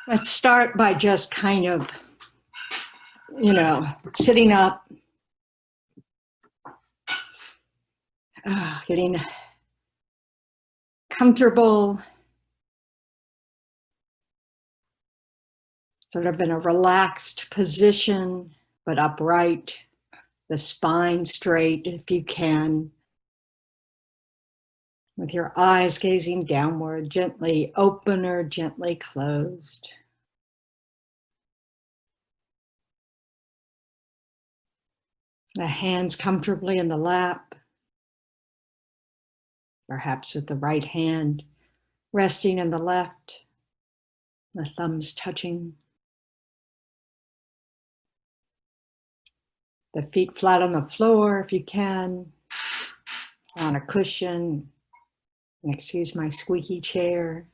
Let's start by just kind of, sitting up, getting comfortable, sort of in a relaxed position, but upright, the spine straight if you can, with your eyes gazing downward, gently open or gently closed. The hands comfortably in the lap, perhaps with the right hand resting in the left, the thumbs touching. The feet flat on the floor if you can, on a cushion. And excuse my squeaky chair.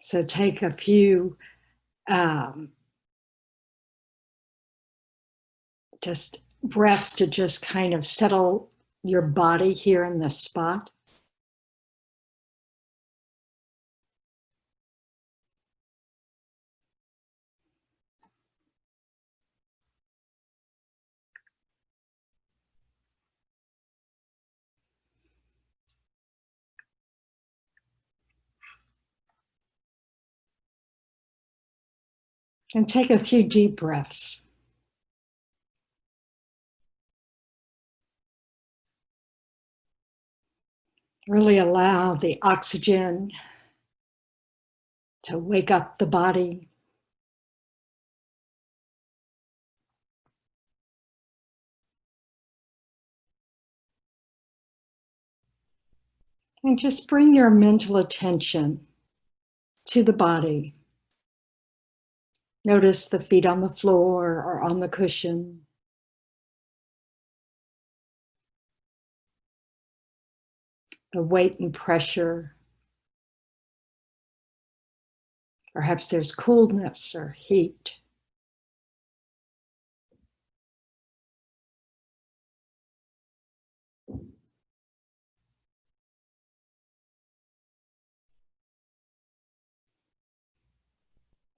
So take a few just breaths to just kind of settle your body here in this spot. And take a few deep breaths. Really allow the oxygen to wake up the body. And just bring your mental attention to the body. Notice the feet on the floor or on the cushion. The weight and pressure. Perhaps there's coolness or heat.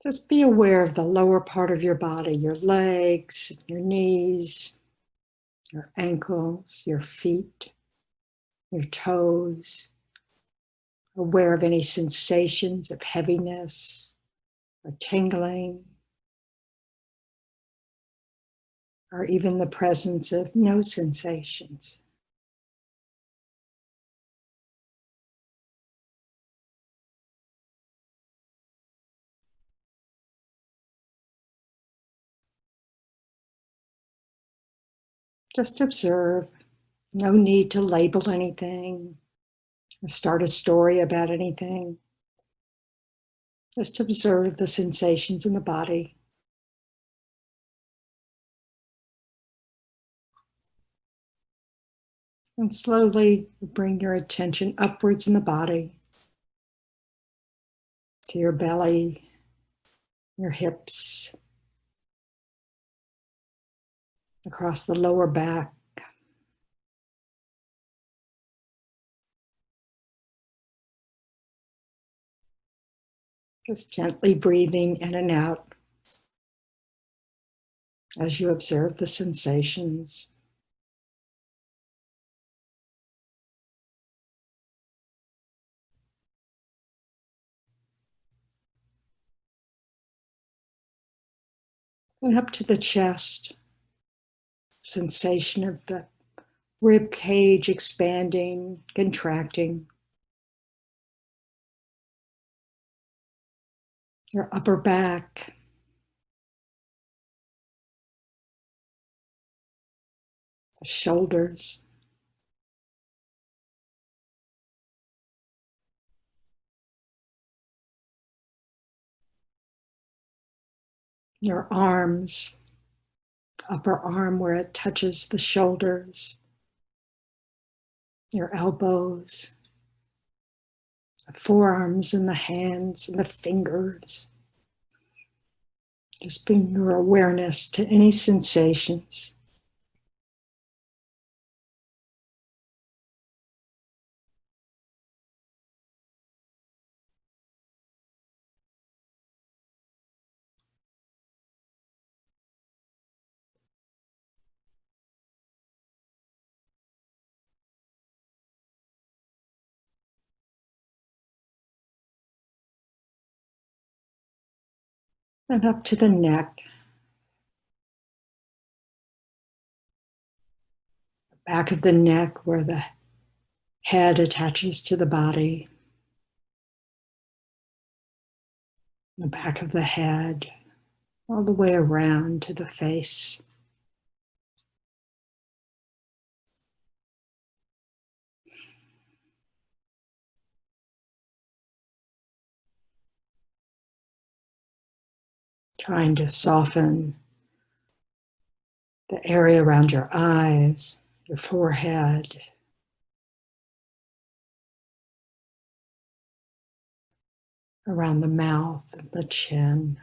Just be aware of the lower part of your body, your legs, your knees, your ankles, your feet, your toes. Aware of any sensations of heaviness or tingling, or even the presence of no sensations. Just observe, no need to label anything or start a story about anything. Just observe the sensations in the body. And slowly bring your attention upwards in the body to your belly, your hips, across the lower back. Just gently breathing in and out as you observe the sensations. And up to the chest, sensation of the rib cage expanding, contracting. Your upper back. The shoulders. Your arms, upper arm where it touches the shoulders. Your elbows. The forearms and the hands and the fingers. Just bring your awareness to any sensations. And up to the neck, back of the neck where the head attaches to the body, the back of the head, all the way around to the face. Trying to soften the area around your eyes, your forehead, around the mouth and the chin.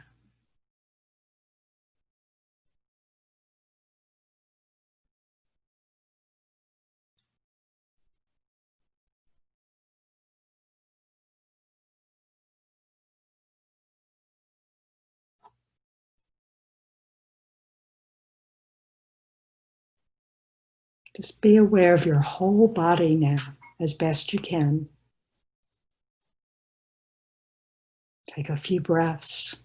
Just be aware of your whole body now as best you can. Take a few breaths.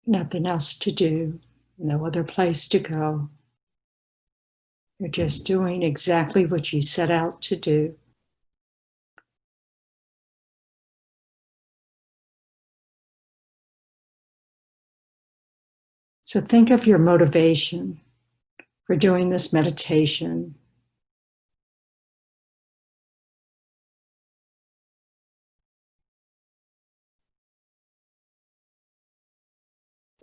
Nothing else to do, no other place to go. You're just doing exactly what you set out to do. So think of your motivation for doing this meditation.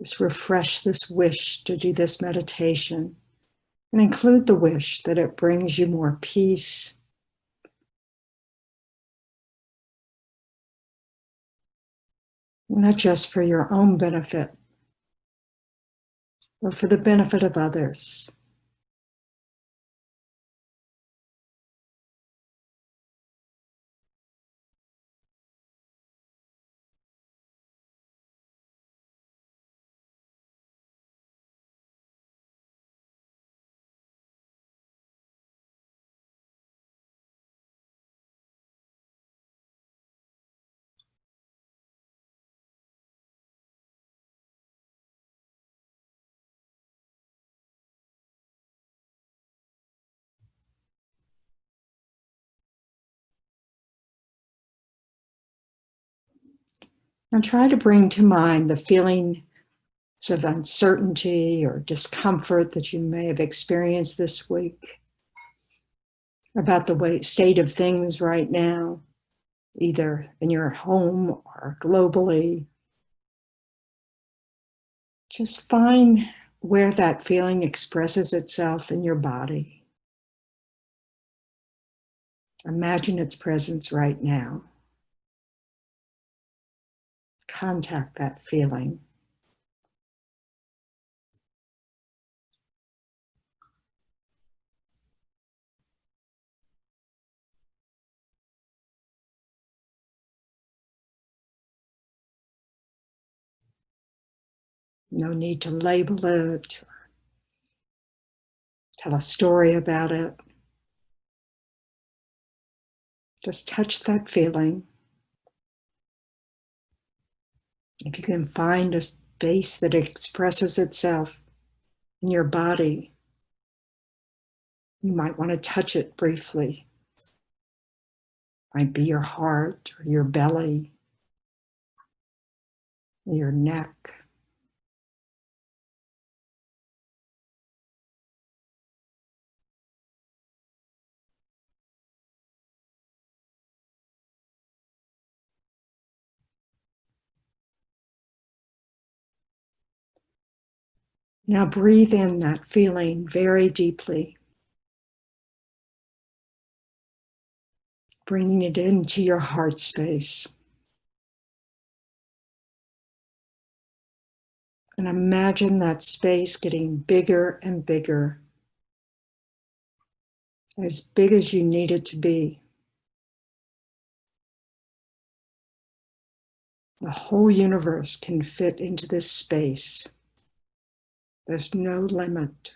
Just refresh this wish to do this meditation and include the wish that it brings you more peace, not just for your own benefit, but for the benefit of others. And try to bring to mind the feelings of uncertainty or discomfort that you may have experienced this week about the state of things right now, either in your home or globally. Just find where that feeling expresses itself in your body. Imagine its presence right now. Contact that feeling. No need to label it, or tell a story about it. Just touch that feeling. If you can find a space that expresses itself in your body, you might want to touch it briefly. It might be your heart or your belly, or your neck. Now breathe in that feeling very deeply, bringing it into your heart space. And imagine that space getting bigger and bigger, as big as you need it to be. The whole universe can fit into this space. There's no limit.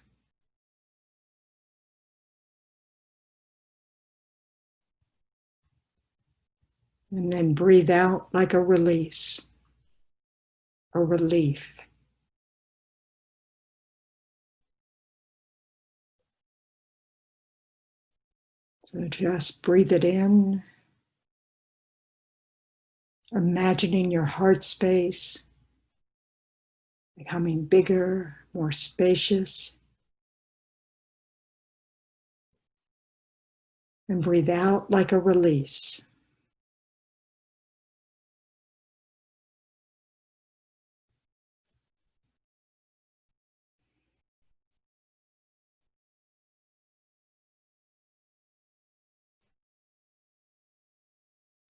And then breathe out like a release, a relief. So just breathe it in, imagining your heart space becoming bigger, more spacious. And breathe out like a release.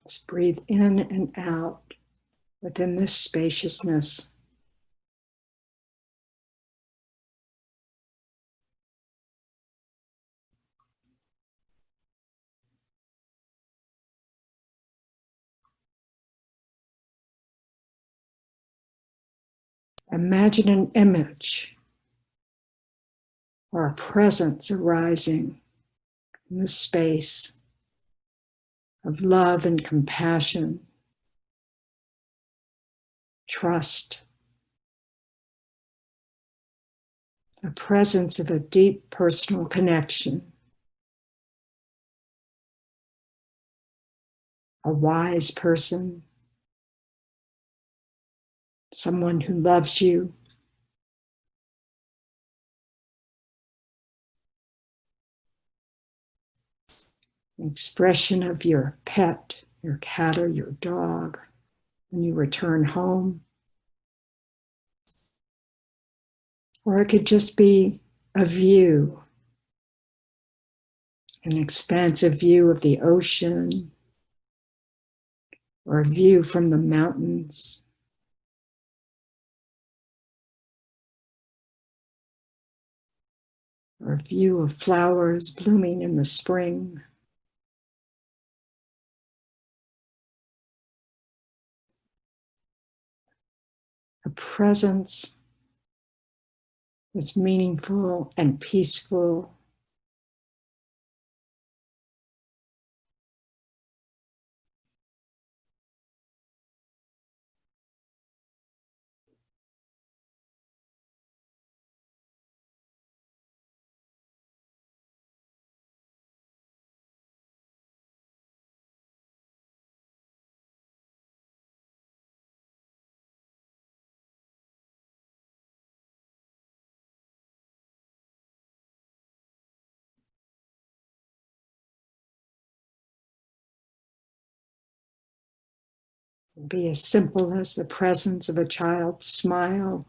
Just breathe in and out within this spaciousness. Imagine an image or a presence arising in this space of love and compassion, trust, a presence of a deep personal connection, a wise person, someone who loves you. An expression of your pet, your cat or your dog when you return home. Or it could just be a view, an expansive view of the ocean, or a view from the mountains, or a view of flowers blooming in the spring. A presence that's meaningful and peaceful. Be as simple as the presence of a child's smile.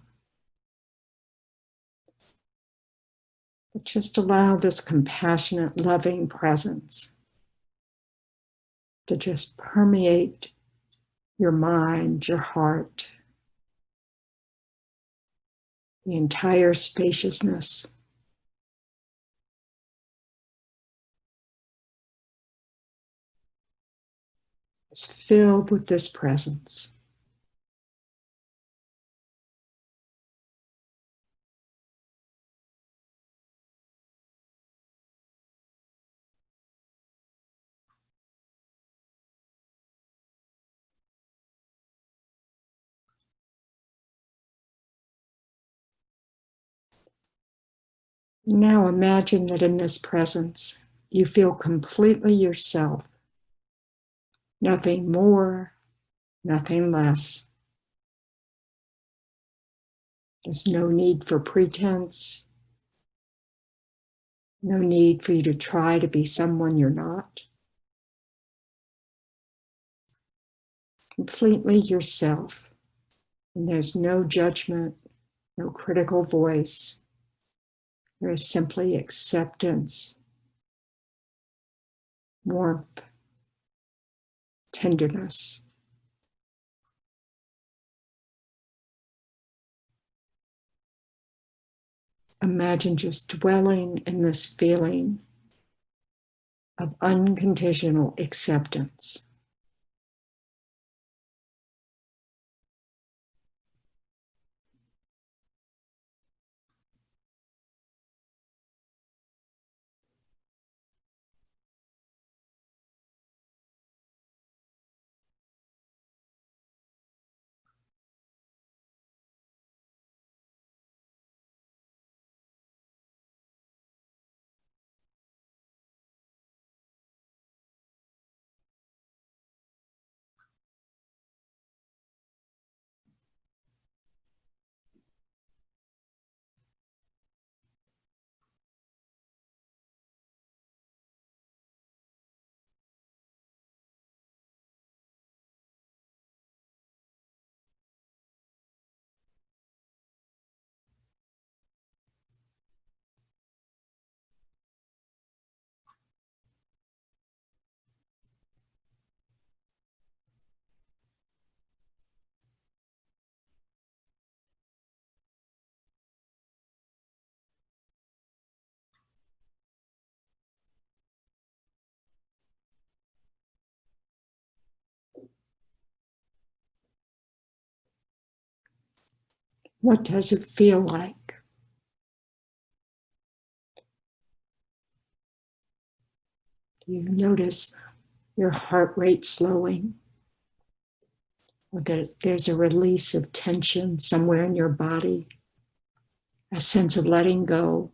But just allow this compassionate, loving presence to just permeate your mind, your heart, the entire spaciousness. Is filled with this presence. Now imagine that in this presence, you feel completely yourself. Nothing more, nothing less. There's no need for pretense, no need for you to try to be someone you're not. Completely yourself. And there's no judgment, no critical voice. There is simply acceptance, warmth, tenderness. Imagine just dwelling in this feeling of unconditional acceptance. What does it feel like? You notice your heart rate slowing, or that there's a release of tension somewhere in your body, a sense of letting go.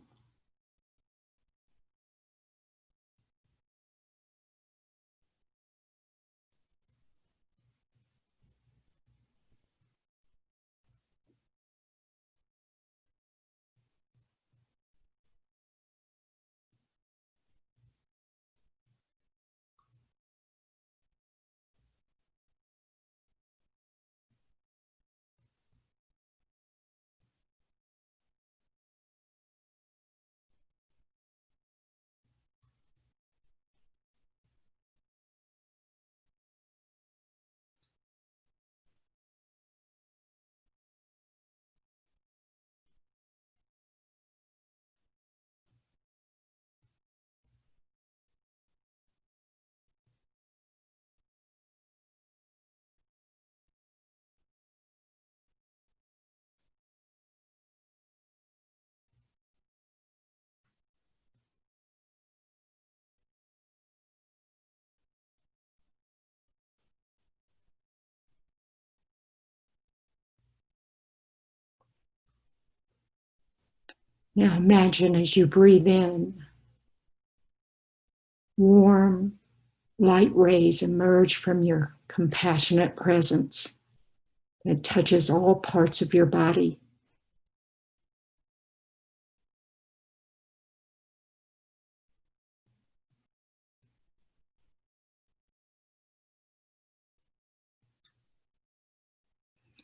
Now imagine as you breathe in, warm, light rays emerge from your compassionate presence that touches all parts of your body.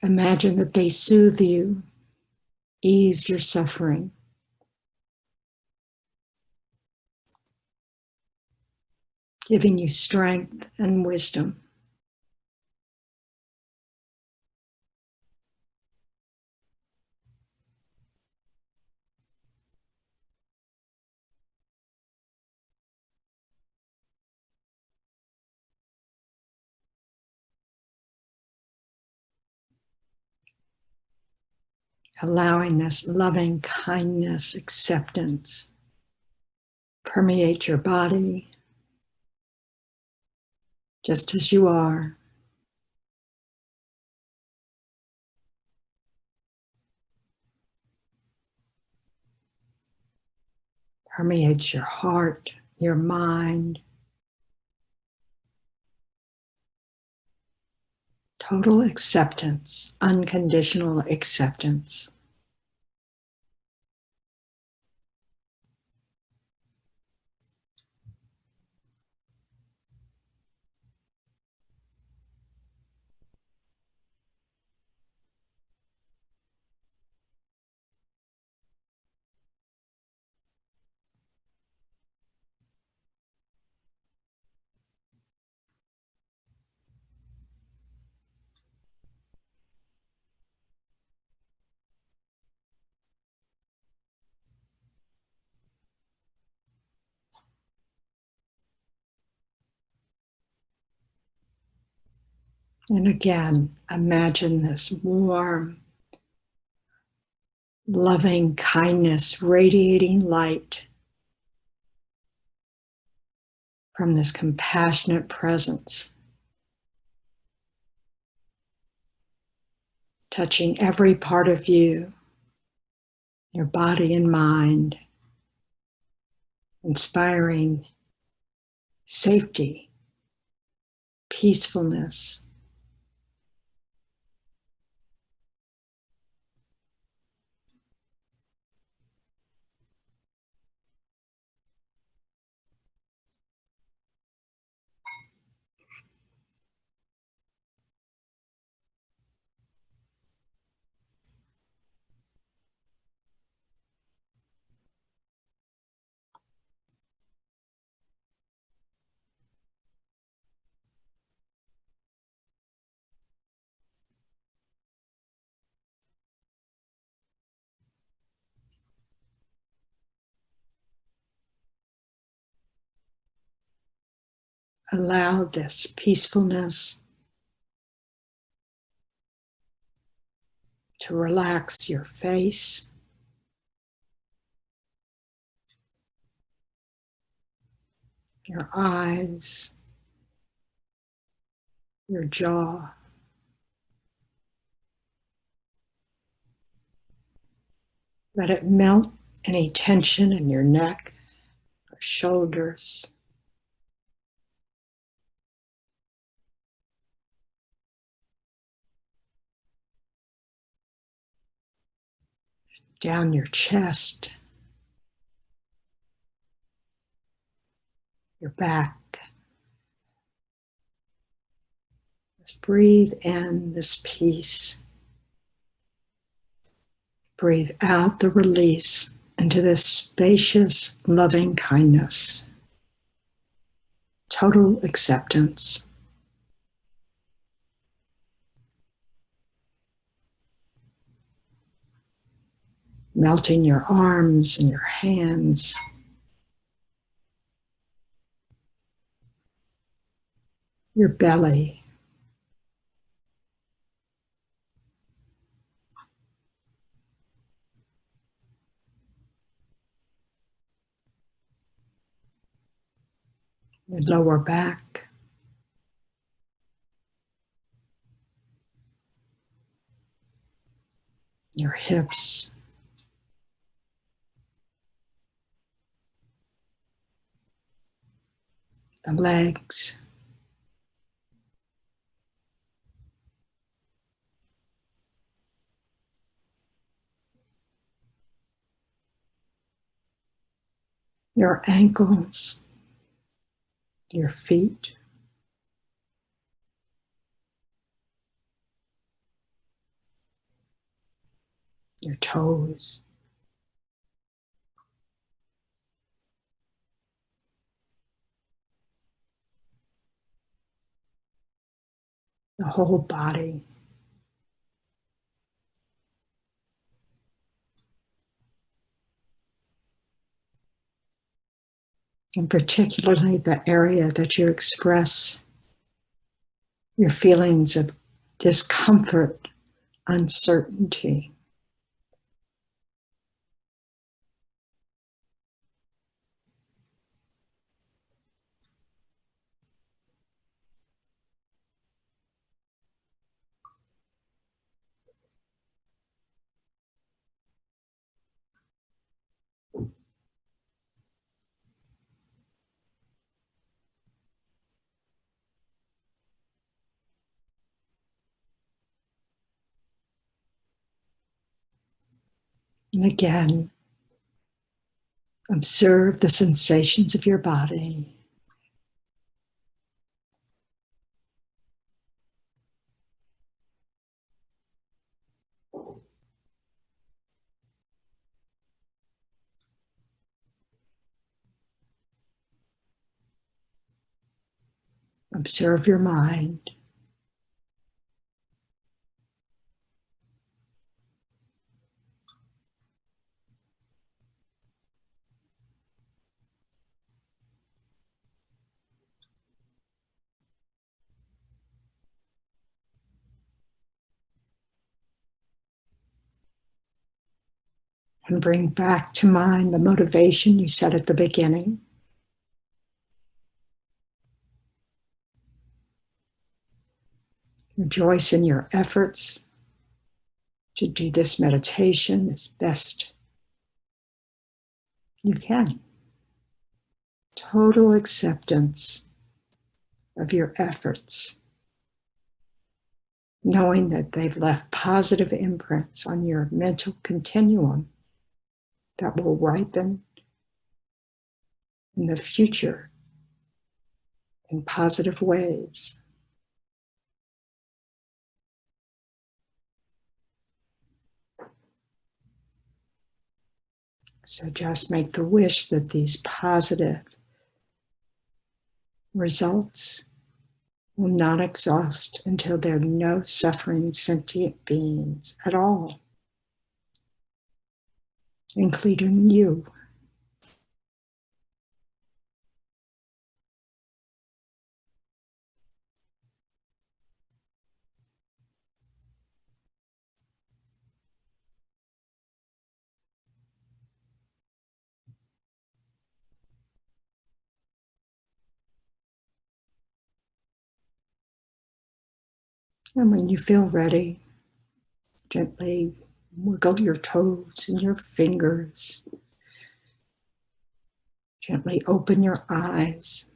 Imagine that they soothe you, ease your suffering, giving you strength and wisdom. Allowing this loving kindness, acceptance, permeate your body just as you are. permeates your heart, your mind. Total acceptance, unconditional acceptance. And again, imagine this warm, loving kindness radiating light from this compassionate presence, touching every part of you, your body and mind, inspiring safety, peacefulness. Allow this peacefulness to relax your face, your eyes, your jaw. Let it melt any tension in your neck or shoulders. Down your chest, your back. Just breathe in this peace. Breathe out the release into this spacious, loving kindness. Total acceptance. Melting your arms and your hands. Your belly. Your lower back. Your hips. The legs. Your ankles. Your feet. Your toes. The whole body. And particularly the area that you express your feelings of discomfort, uncertainty. And again, observe the sensations of your body. Observe your mind. And bring back to mind the motivation you set at the beginning. Rejoice in your efforts to do this meditation as best you can. Total acceptance of your efforts, knowing that they've left positive imprints on your mental continuum that will ripen in the future in positive ways. So just make the wish that these positive results will not exhaust until there are no suffering sentient beings at all, including you. And when you feel ready, gently wiggle your toes and your fingers. Gently open your eyes.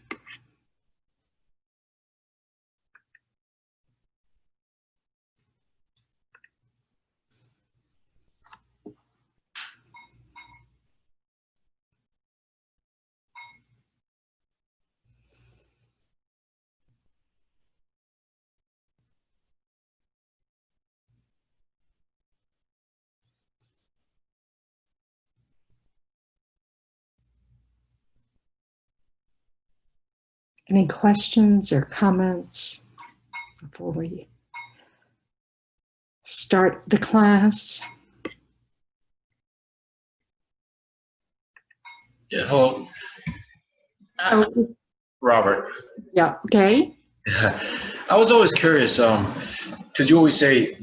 Any questions or comments before we start the class? Yeah, hello. Robert. Yeah, okay. I was always curious, because you always say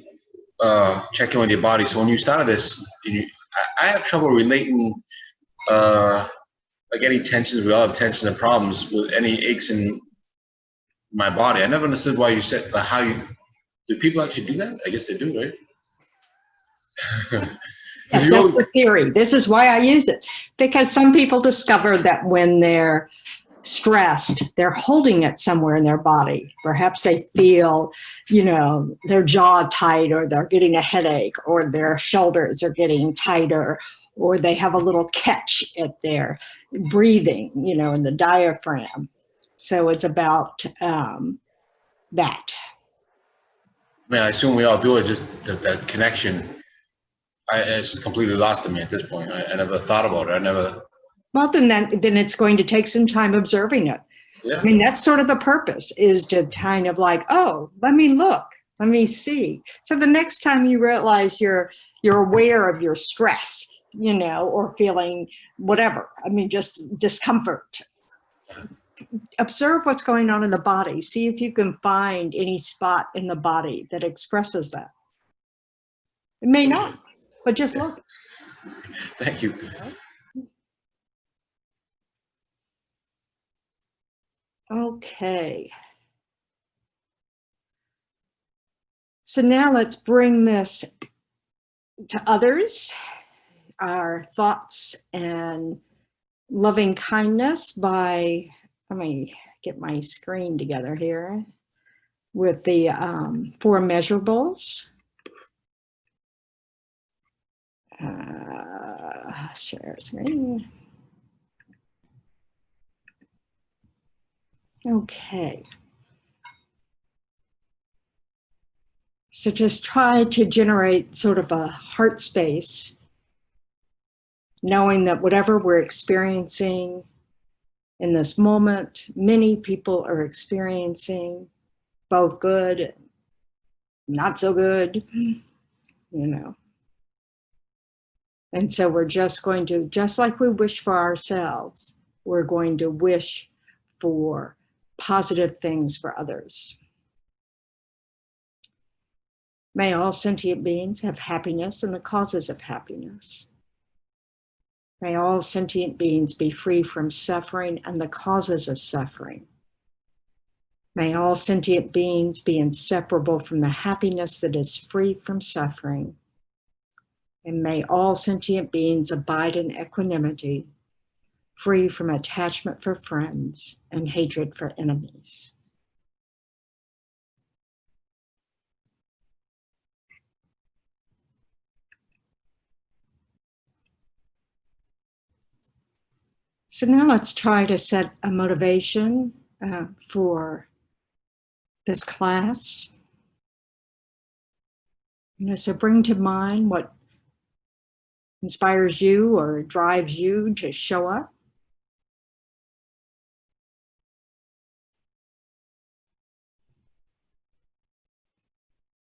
check in with your body. So when you started this, I have trouble relating like any tensions. We all have tensions and problems with any aches in my body. I never understood why you said how you do. People actually do that? I guess they do, right? Yes, that's the theory. This is why I use it, because some people discover that when they're stressed, they're holding it somewhere in their body. Perhaps they feel, their jaw tight, or they're getting a headache, or their shoulders are getting tighter, or they have a little catch at their breathing, in the diaphragm. So it's about that. Man, I assume we all do it. Just that connection. It's just completely lost to me at this point. I never thought about it. Well, then it's going to take some time observing it. Yeah. I mean, that's sort of the purpose, is to kind of like, oh, let me look, let me see. So the next time you realize you're aware of your stress, or feeling whatever, I mean, just discomfort, observe what's going on in the body. See if you can find any spot in the body that expresses that. It may not, but just look. Thank you. Okay. So now let's bring this to others, our thoughts and loving kindness by, let me get my screen together here with the 4 measurables. share screen. Okay. So just try to generate sort of a heart space, knowing that whatever we're experiencing in this moment, many people are experiencing, both good, not so good, you know. And so we're just going to, just like we wish for ourselves, we're going to wish for positive things for others. May all sentient beings have happiness and the causes of happiness. May all sentient beings be free from suffering and the causes of suffering. May all sentient beings be inseparable from the happiness that is free from suffering. And may all sentient beings abide in equanimity, free from attachment for friends and hatred for enemies. So now let's try to set a motivation for this class. So bring to mind what inspires you or drives you to show up.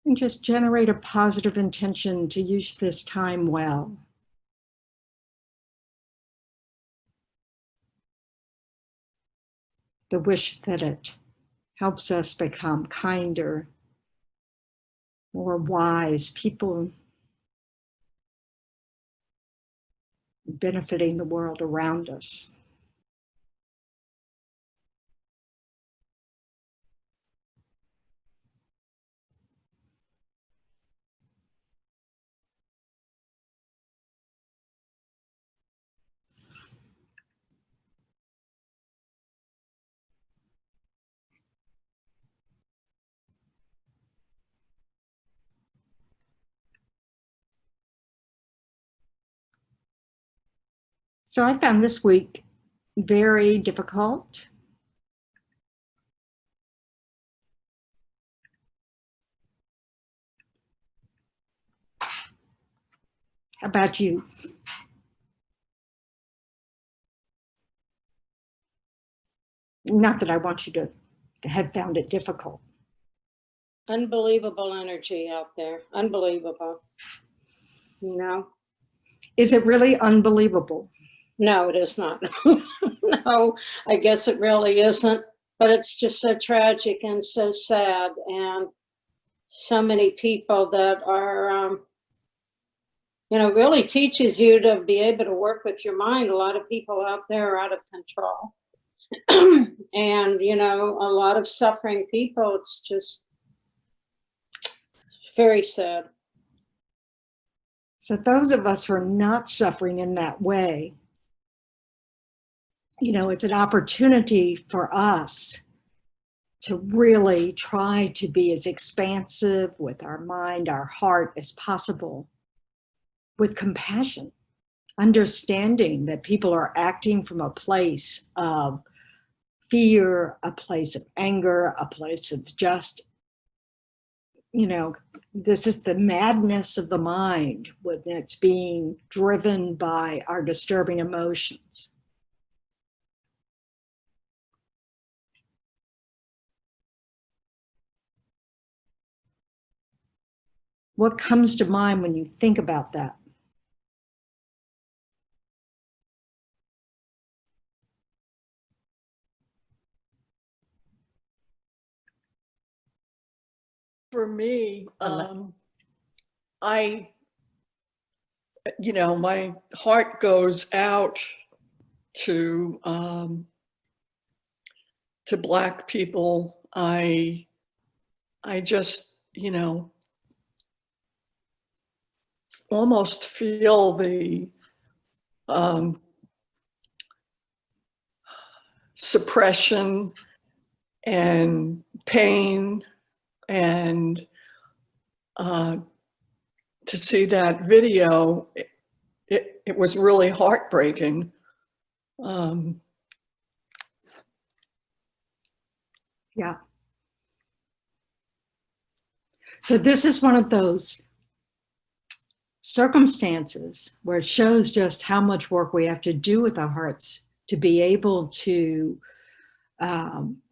And just generate a positive intention to use this time well. The wish that it helps us become kinder, more wise people, benefiting the world around us. So I found this week very difficult. How about you? Not that I want you to have found it difficult. Unbelievable energy out there. Unbelievable. You know? Is it really unbelievable? No, it is not. No, I guess it really isn't. But it's just so tragic and so sad. And so many people that are, really teaches you to be able to work with your mind. A lot of people out there are out of control. And, a lot of suffering people. It's just very sad. So those of us who are not suffering in that way, it's an opportunity for us to really try to be as expansive with our mind, our heart as possible, with compassion, understanding that people are acting from a place of fear, a place of anger, a place of just, this is the madness of the mind that's being driven by our disturbing emotions. What comes to mind when you think about that? For me, my heart goes out to Black people. I just, almost feel the suppression and pain, and to see that video, it was really heartbreaking. Yeah. So this is one of those circumstances where it shows just how much work we have to do with our hearts to be able to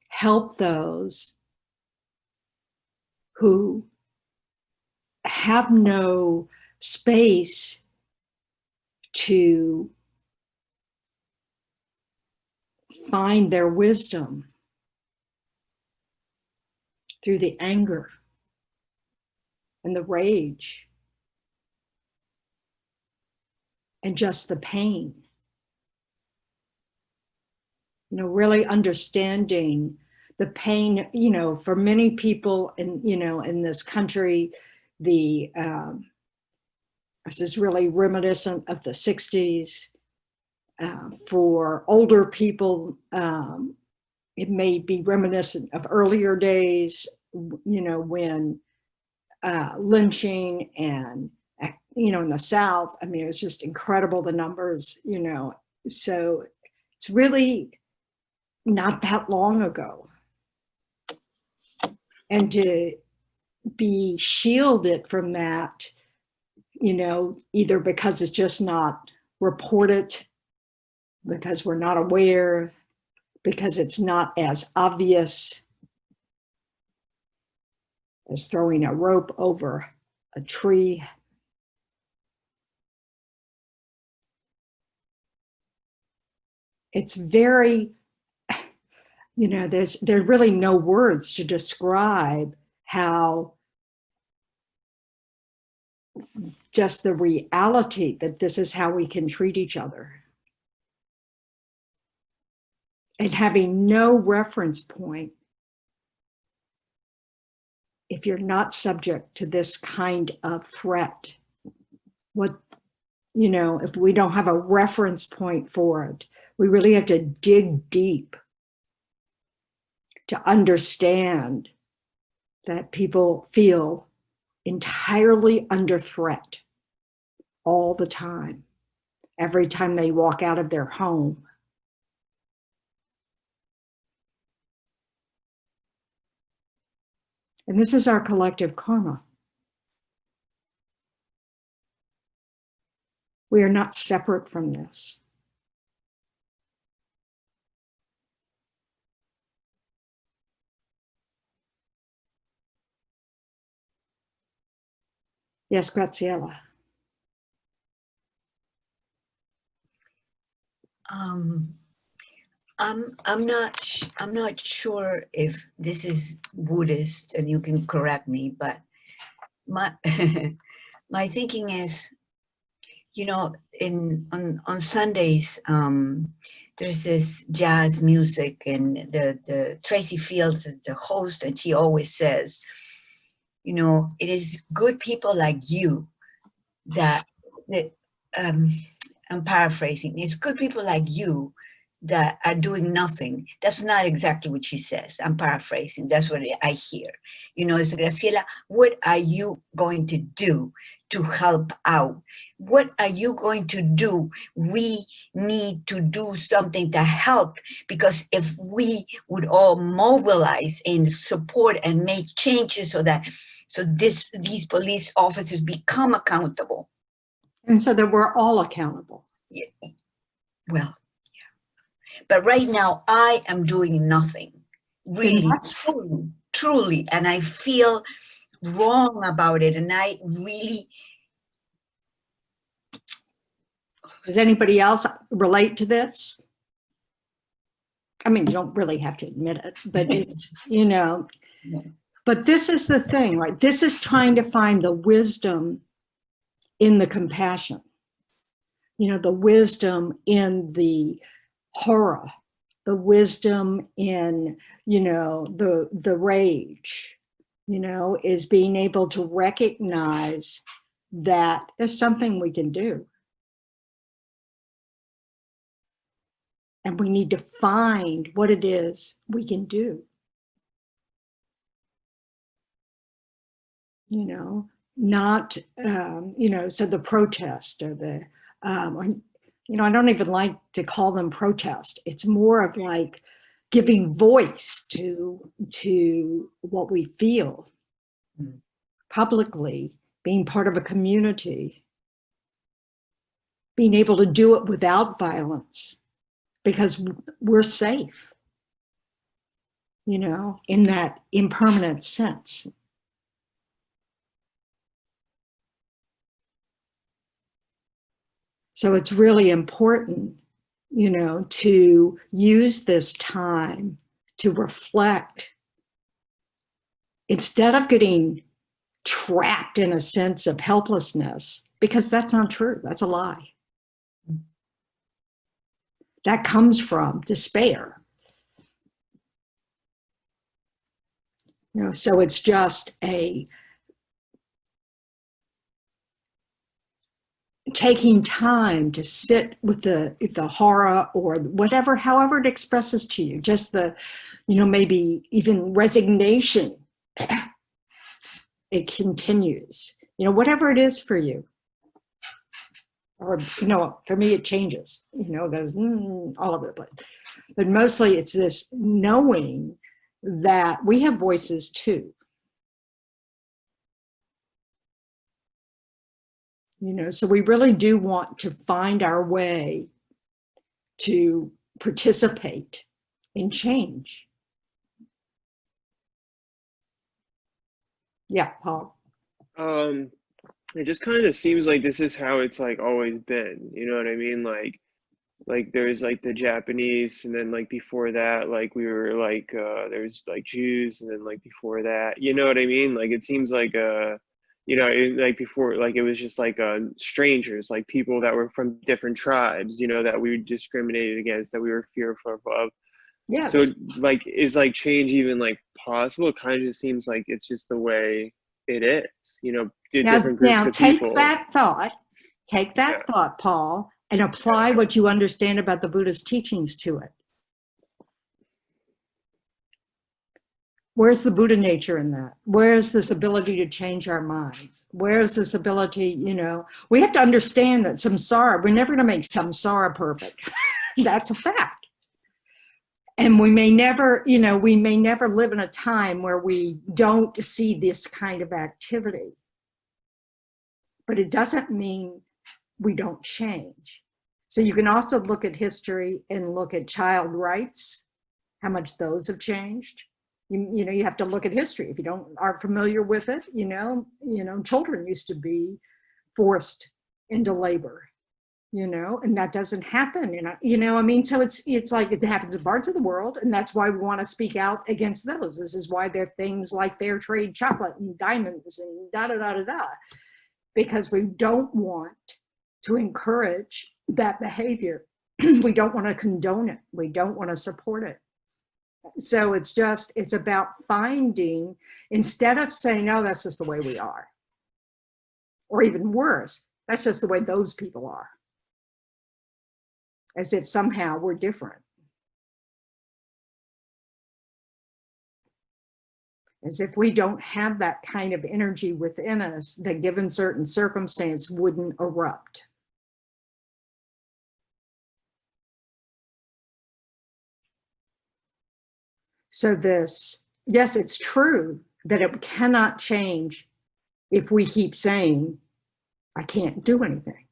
help those who have no space to find their wisdom through the anger and the rage and just the pain. You know, really understanding the pain, you know, for many people in, you know, in this country, this is really reminiscent of the 60s. For older people, it may be reminiscent of earlier days, you know, when lynching and, you know, in the South, I mean, it was just incredible, the numbers, you know, so it's really not that long ago. And to be shielded from that, you know, either because it's just not reported, because we're not aware, because it's not as obvious as throwing a rope over a tree. It's very, you know, there's really no words to describe how just the reality that this is how we can treat each other. And having no reference point if you're not subject to this kind of threat. What, you know, if we don't have a reference point for it, we really have to dig deep to understand that people feel entirely under threat all the time, every time they walk out of their home. And this is our collective karma. We are not separate from this. Yes, Graziella. I'm not sure if this is Buddhist, and you can correct me, but my my thinking is, you know, on Sundays, there's this jazz music, and the Tracy Fields is the host, and she always says, you know, it is good people like you that I'm paraphrasing. It's good people like you that are doing nothing. That's not exactly what she says. I'm paraphrasing. That's what I hear. You know, it's Graciela, what are you going to do to help out? What are you going to do? We need to do something to help, because if we would all mobilize and support and make changes so these police officers become accountable. And so that we're all accountable. Yeah. Well, yeah. But right now I am doing nothing, really, truly, and I feel wrong about it. And I really. Does anybody else relate to this? I mean, you don't really have to admit it, but it's, you know, but this is the thing, right? This is trying to find the wisdom in the compassion, you know, the wisdom in the horror, the wisdom in, you know, the rage, you know, is being able to recognize that there's something we can do. And we need to find what it is we can do. You know, not, you know, so the protest or the I don't even like to call them protest. It's more of like giving voice to what we feel publicly, being part of a community, being able to do it without violence because we're safe, in that impermanent sense. So it's really important, to use this time to reflect instead of getting trapped in a sense of helplessness, because that's not true. That's a lie. That comes from despair. So it's just taking time to sit with the horror or whatever, however it expresses to you, just maybe even resignation. It continues, whatever it is for you. Or, for me, it changes, it goes all over the place. But mostly it's this knowing that we have voices too. So we really do want to find our way to participate in change. Yeah, Paul. It just kind of seems like this is how it's like always been, you know what I mean? Like there's like the Japanese, and then like before that, like we were like there's like Jews, and then like before that, you know what I mean? Like it seems like like before, like it was just like strangers, like people that were from different tribes, that we were discriminated against, that we were fearful of. Yes. So like, is like change even like possible? It kind of seems like it's just the way it is, different groups of people. Take that thought, Paul, and apply what you understand about the Buddhist teachings to it. Where's the Buddha nature in that? Where's this ability to change our minds? Where's this ability, we have to understand that samsara, we're never going to make samsara perfect. That's a fact. And we may never live in a time where we don't see this kind of activity. But it doesn't mean we don't change. So you can also look at history and look at child rights, how much those have changed. You have to look at history. If you aren't familiar with it, children used to be forced into labor, and that doesn't happen. So it's like it happens in parts of the world, and that's why we want to speak out against those. This is why there are things like fair trade chocolate and diamonds and da-da-da-da-da, because we don't want to encourage that behavior. We don't want to condone it. We don't want to support it. So it's about finding, instead of saying, oh, that's just the way we are, or even worse, that's just the way those people are, as if somehow we're different. As if we don't have that kind of energy within us that given certain circumstance wouldn't erupt. So yes, it's true that it cannot change if we keep saying, I can't do anything.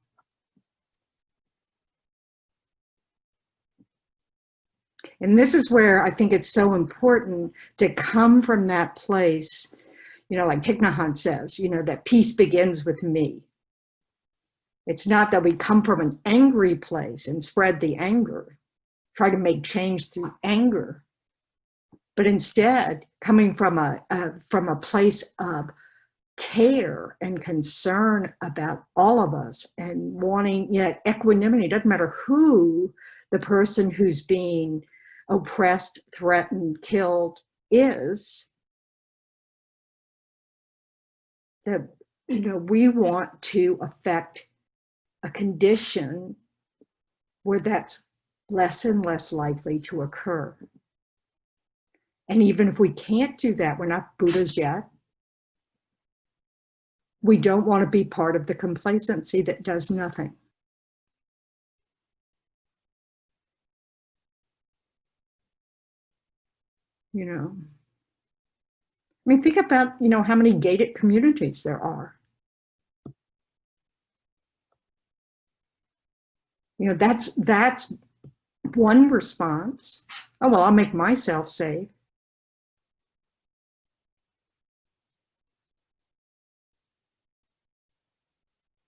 And this is where I think it's so important to come from that place, like Thich Nhat Hanh says, that peace begins with me. It's not that we come from an angry place and spread the anger, try to make change through anger, but instead coming from a place of care and concern about all of us, and wanting equanimity. It doesn't matter who the person who's being oppressed, threatened, killed is. That we want to affect a condition where that's less and less likely to occur. And even if we can't do that, we're not Buddhas yet. We don't want to be part of the complacency that does nothing. you know. I mean, think about, you know, how many gated communities there are. You know, that's one response. Oh, well, I'll make myself safe.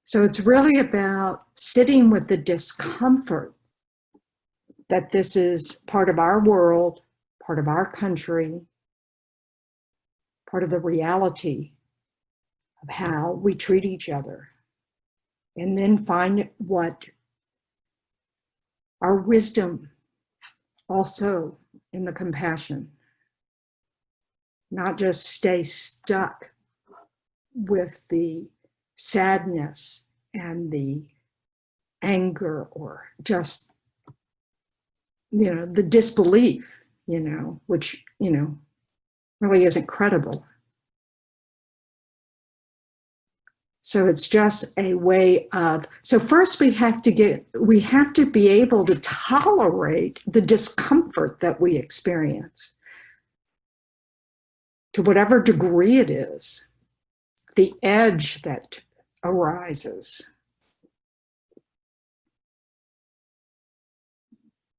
So it's really about sitting with the discomfort that this is part of our world, part of our country, part of the reality of how we treat each other. And then find what our wisdom also in the compassion, not just stay stuck with the sadness and the anger or just, you know, the disbelief, you know, which, you know, really isn't credible. So it's just a way of, so first we have to be able to tolerate the discomfort that we experience to whatever degree it is, the edge that arises.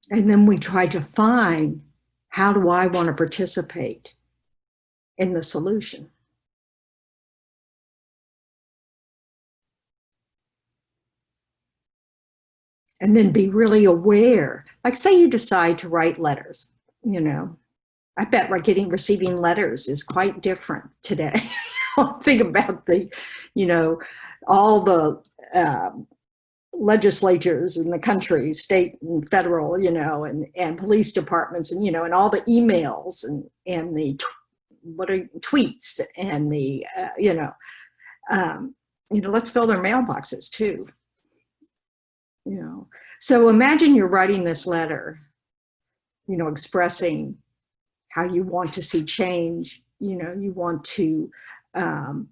And then we try to find, how do I want to participate in the solution? And then be really aware. Like, say you decide to write letters, you know, I bet receiving letters is quite different today. Think about the, you know, all the legislatures in the country, state and federal, you know, and police departments, and, you know, and all the emails and the tweets and the, you know, let's fill their mailboxes too. You know, so imagine you're writing this letter, you know, expressing how you want to see change. You know, you want to, you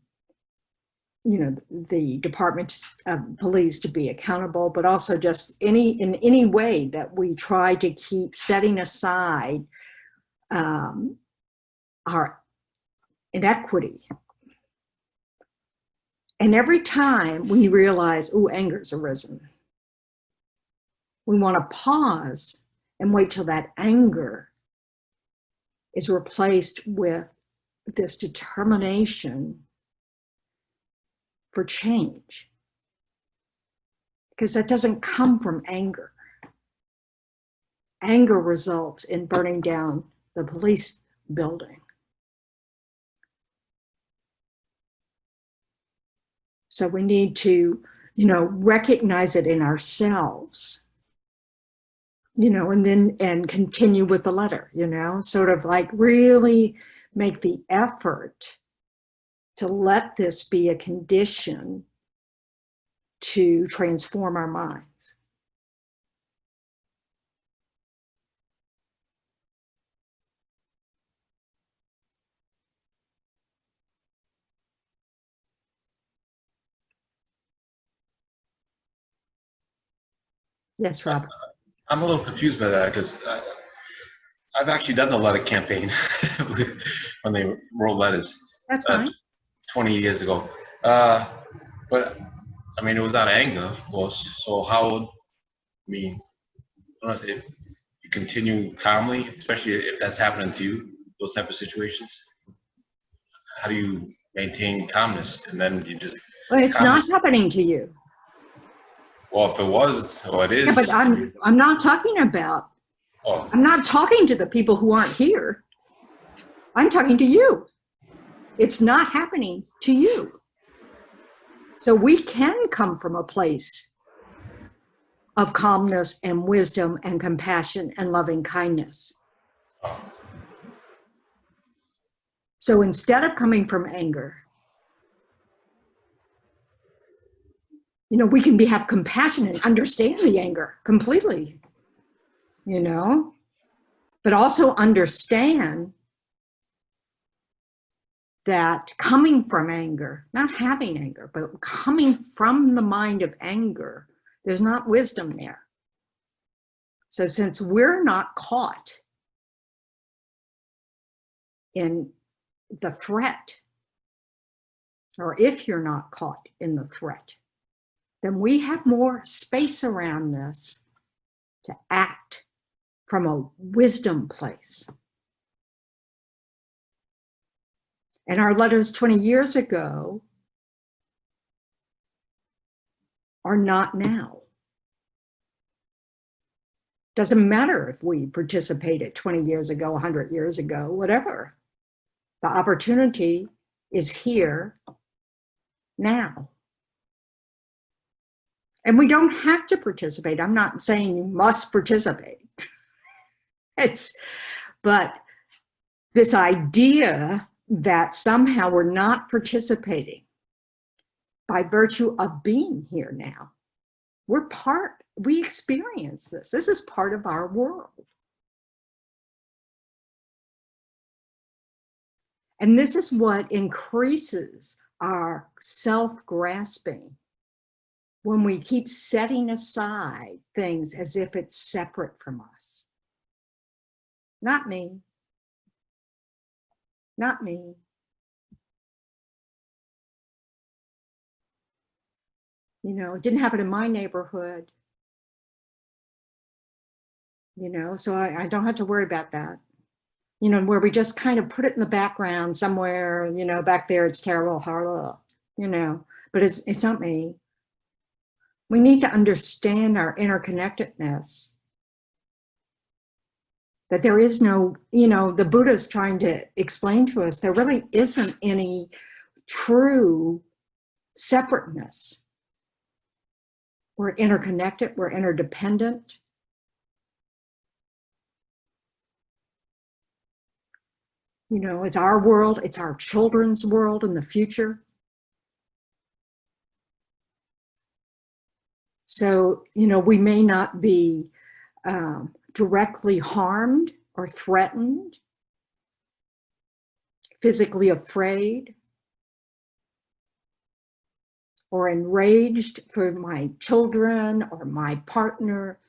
know, the Department of Police to be accountable, but also just in any way that we try to keep setting aside our inequity. And every time we realize, oh, anger's arisen, we want to pause and wait till that anger is replaced with this determination for change. Because that doesn't come from anger. Anger results in burning down the police building. So we need to, you know, recognize it in ourselves, you know, and continue with the letter, you know, sort of like really make the effort to let this be a condition to transform our minds. Yes, Rob. I'm a little confused by that because I've actually done the letter campaign when they wrote letters. That's fine. 20 years ago. But I mean, it was out of anger, of course. So how would, I mean, I don't know if you continue calmly, especially if that's happening to you, those type of situations? How do you maintain calmness? And then you just... Well, it's not happening to you. Well, if it was, or it is... Yeah, but I'm not talking about... Oh. I'm not talking to the people who aren't here. I'm talking to you. It's not happening to you. So we can come from a place of calmness and wisdom and compassion and loving kindness. Oh. So instead of coming from anger, you know, we can have compassion and understand the anger completely, you know, but also understand that coming from anger, not having anger, but coming from the mind of anger, there's not wisdom there. So since we're not caught in the threat, or if you're not caught in the threat, then we have more space around this to act from a wisdom place. And our letters 20 years ago are not now. Doesn't matter if we participated 20 years ago, 100 years ago, whatever. The opportunity is here now. And we don't have to participate. I'm not saying you must participate. But this idea that somehow we're not participating by virtue of being here now. We experience this. This is part of our world. And this is what increases our self-grasping when we keep setting aside things as if it's separate from us. Not me. Not me. You know, it didn't happen in my neighborhood. You know, so I don't have to worry about that. You know, where we just kind of put it in the background somewhere, you know, back there, it's terrible, horrible, you know, but it's not me. We need to understand our interconnectedness. That there is no, you know, the Buddha is trying to explain to us, there really isn't any true separateness. We're interconnected, we're interdependent. You know, it's our world, it's our children's world in the future. So, you know, we may not be directly harmed or threatened, physically afraid, or enraged for my children or my partner.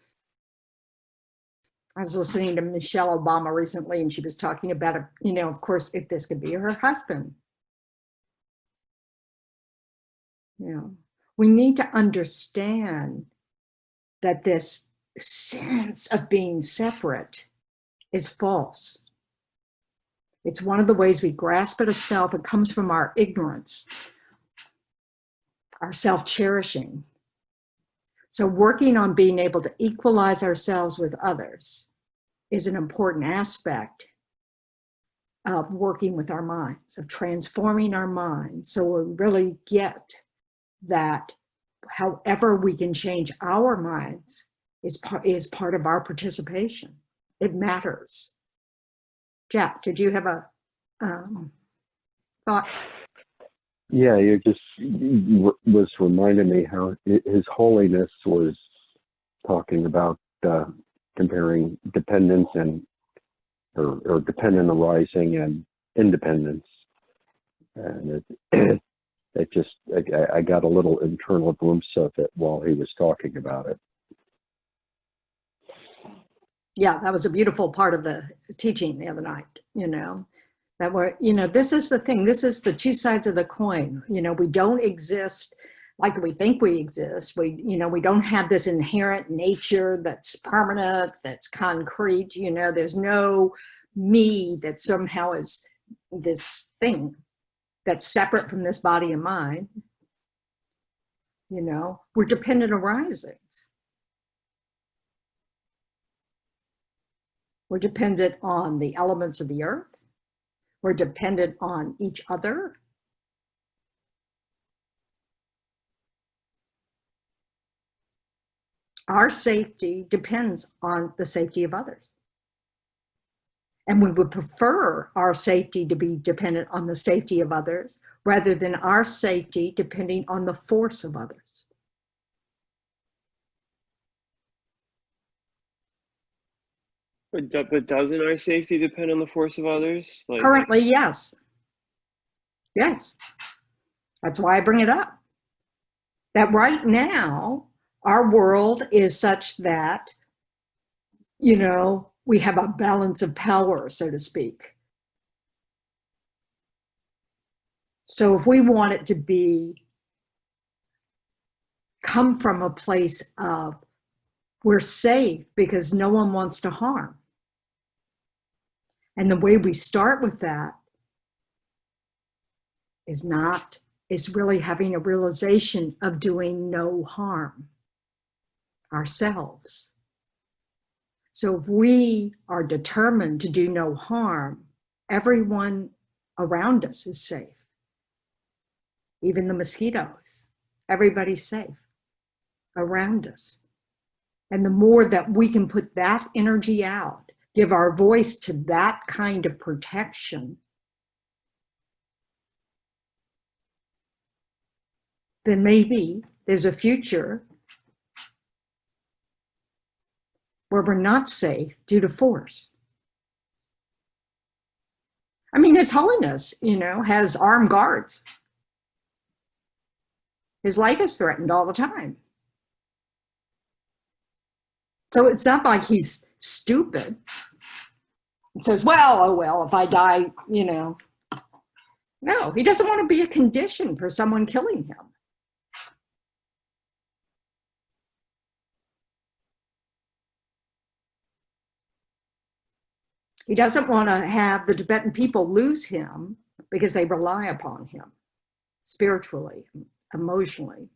I was listening to Michelle Obama recently, and she was talking about, you know, of course, if this could be her husband. You know, we need to understand that this sense of being separate is false. It's one of the ways we grasp at a self. It comes from our ignorance, our self-cherishing. So working on being able to equalize ourselves with others is an important aspect of working with our minds, of transforming our minds. So we really get that however we can change our minds is part of our participation. It matters. Jack, did you have a thought? Yeah, you just was reminding me how His Holiness was talking about comparing dependence or dependent arising and independence, and it just I got a little internal glimpse of it while he was talking about it. Yeah, that was a beautiful part of the teaching the other night, you know, that we're, you know, this is the thing, this is the two sides of the coin. You know, we don't exist like we think we exist. You know, we don't have this inherent nature that's permanent, that's concrete, you know, there's no me that somehow is this thing that's separate from this body and mind. You know, we're dependent arisings. We're dependent on the elements of the earth. We're dependent on each other. Our safety depends on the safety of others. And we would prefer our safety to be dependent on the safety of others rather than our safety depending on the force of others. But doesn't our safety depend on the force of others? Like, currently, yes. Yes. That's why I bring it up. That right now, our world is such that, you know, we have a balance of power, so to speak. So if we want it to come from a place of we're safe because no one wants to harm. And the way we start with that is really having a realization of doing no harm ourselves. So if we are determined to do no harm, everyone around us is safe. Even the mosquitoes, everybody's safe around us. And the more that we can put that energy out, give our voice to that kind of protection, then maybe there's a future where we're not safe due to force. I mean, His Holiness, has armed guards. His life is threatened all the time. So it's not like he's stupid. It says, well, oh well, if I die, No, he doesn't want to be a condition for someone killing him. He doesn't want to have the Tibetan people lose him because they rely upon him spiritually, emotionally,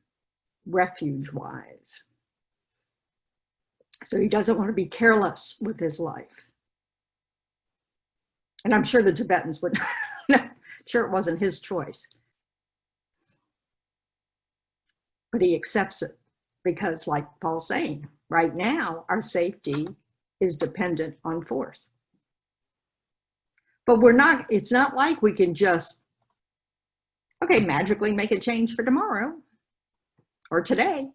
refuge-wise. So he doesn't want to be careless with his life. And I'm sure the Tibetans would, sure it wasn't his choice. But he accepts it because, like Paul's saying, right now our safety is dependent on force. But it's not like we can just, magically make a change for tomorrow or today.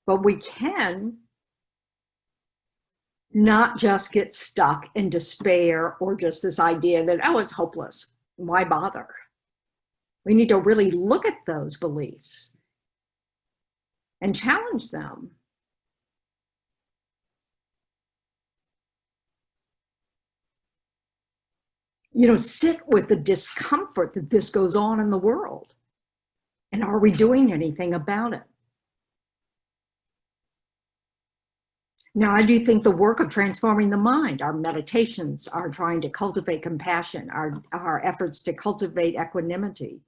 But we can not just get stuck in despair or just this idea that, it's hopeless. Why bother? We need to really look at those beliefs and challenge them. Sit with the discomfort that this goes on in the world. And are we doing anything about it? Now, I do think the work of transforming the mind, our meditations, our trying to cultivate compassion, our efforts to cultivate equanimity,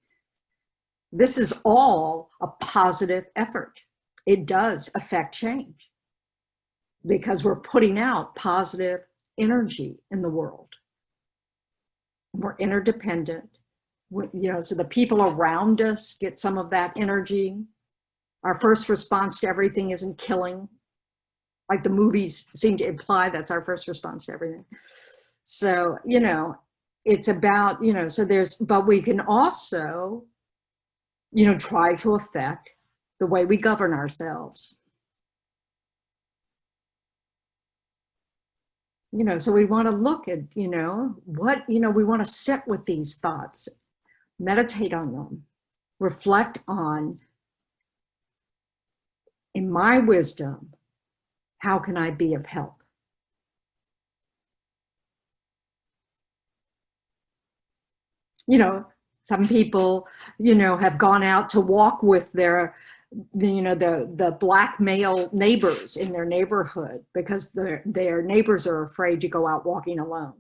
this is all a positive effort. It does affect change because we're putting out positive energy in the world. We're interdependent, so the people around us get some of that energy. Our first response to everything isn't killing, like the movies seem to imply that's our first response to everything. So, it's about, but we can also, try to affect the way we govern ourselves. So we want to look at, what, we want to sit with these thoughts, meditate on them, reflect on, in my wisdom, how can I be of help? Some people, have gone out to walk with their the black male neighbors in their neighborhood because their neighbors are afraid to go out walking alone.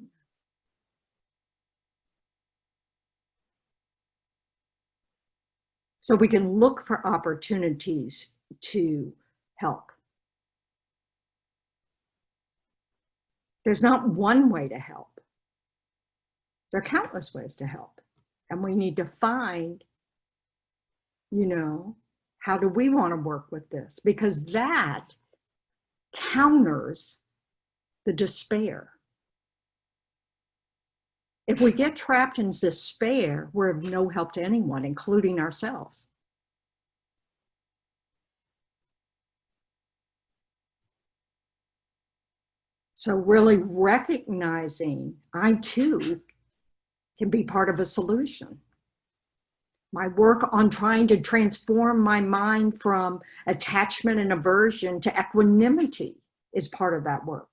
So we can look for opportunities to help. There's not one way to help. There are countless ways to help. And we need to find, how do we want to work with this? Because that counters the despair. If we get trapped in despair, we're of no help to anyone, including ourselves. So really recognizing I too can be part of a solution. My work on trying to transform my mind from attachment and aversion to equanimity is part of that work.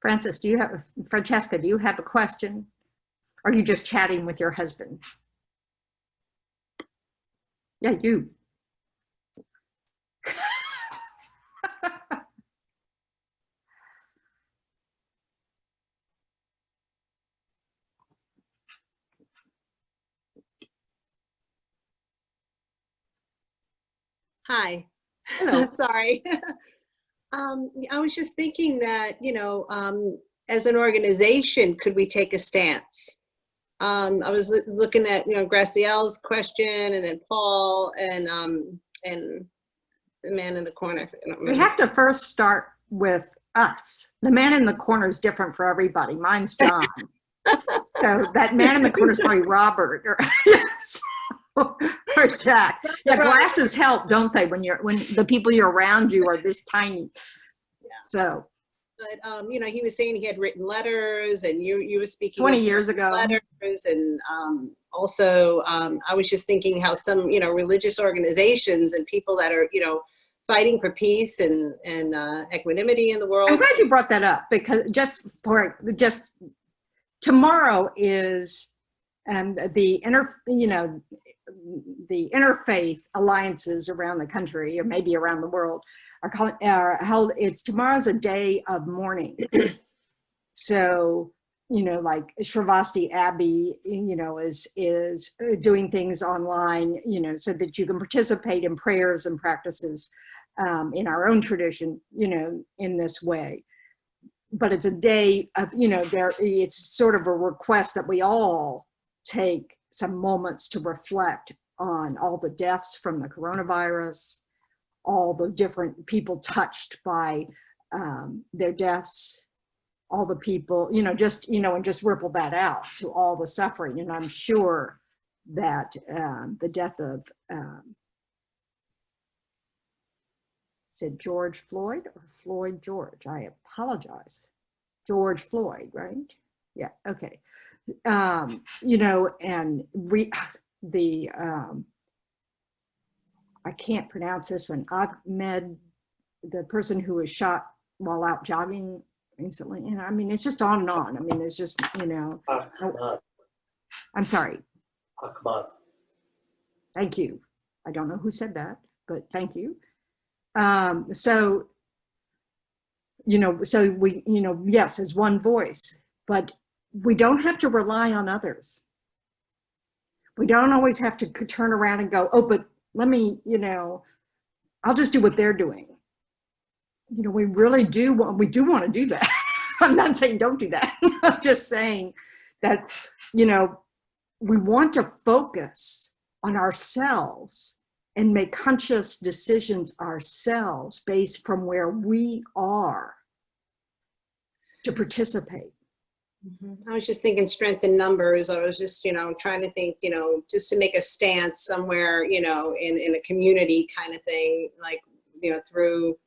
Francesca, do you have a question? Or are you just chatting with your husband? Yeah, you. Hi. Hello. Sorry. I was just thinking that, as an organization, could we take a stance? I was looking at, Gracielle's question, and then Paul, and the man in the corner. I don't We remember. have to first start with us. The man in the corner is different for everybody. Mine's John. So that man in the corner is probably Robert or, or Jack. Yeah, glasses help, don't they? When the people you're around you are this tiny. Yeah. So. But he was saying he had written letters, and you were speaking 20 of years ago. letters, and also I was just thinking how some religious organizations and people that are fighting for peace and equanimity in the world. I'm glad you brought that up, because just tomorrow is the interfaith alliances around the country, or maybe around the world, are held. Tomorrow's a day of mourning. So, like Shravasti Abbey, is doing things online, so that you can participate in prayers and practices in our own tradition, in this way. But it's a day of, it's sort of a request that we all take some moments to reflect on all the deaths from the coronavirus, all the different people touched by their deaths, all the people, and just ripple that out to all the suffering. And I'm sure that the death of, is it George Floyd or Floyd George? I apologize. George Floyd, right? Yeah, okay. And I can't pronounce this one. Ahmed, the person who was shot while out jogging recently. It's just on and on. There's just, I'm sorry. Ahmad. Thank you. I don't know who said that, but thank you. So we, yes, as one voice, but we don't have to rely on others. We don't always have to turn around and go, oh, but let me, I'll just do what they're doing. We really do want to do that. I'm not saying don't do that. I'm just saying that, we want to focus on ourselves and make conscious decisions ourselves based from where we are to participate. I was just thinking strength in numbers. I was just, trying to think, just to make a stance somewhere, in a community kind of thing, like, through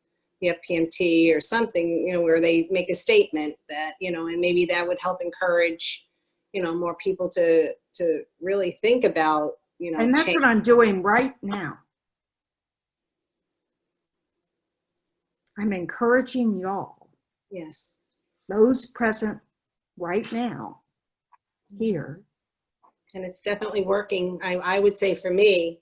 the FPMT or something, where they make a statement that, and maybe that would help encourage, more people to really think about, and that's what I'm doing right now. I'm encouraging y'all. Yes. Those present right now here. And it's definitely working. I would say for me,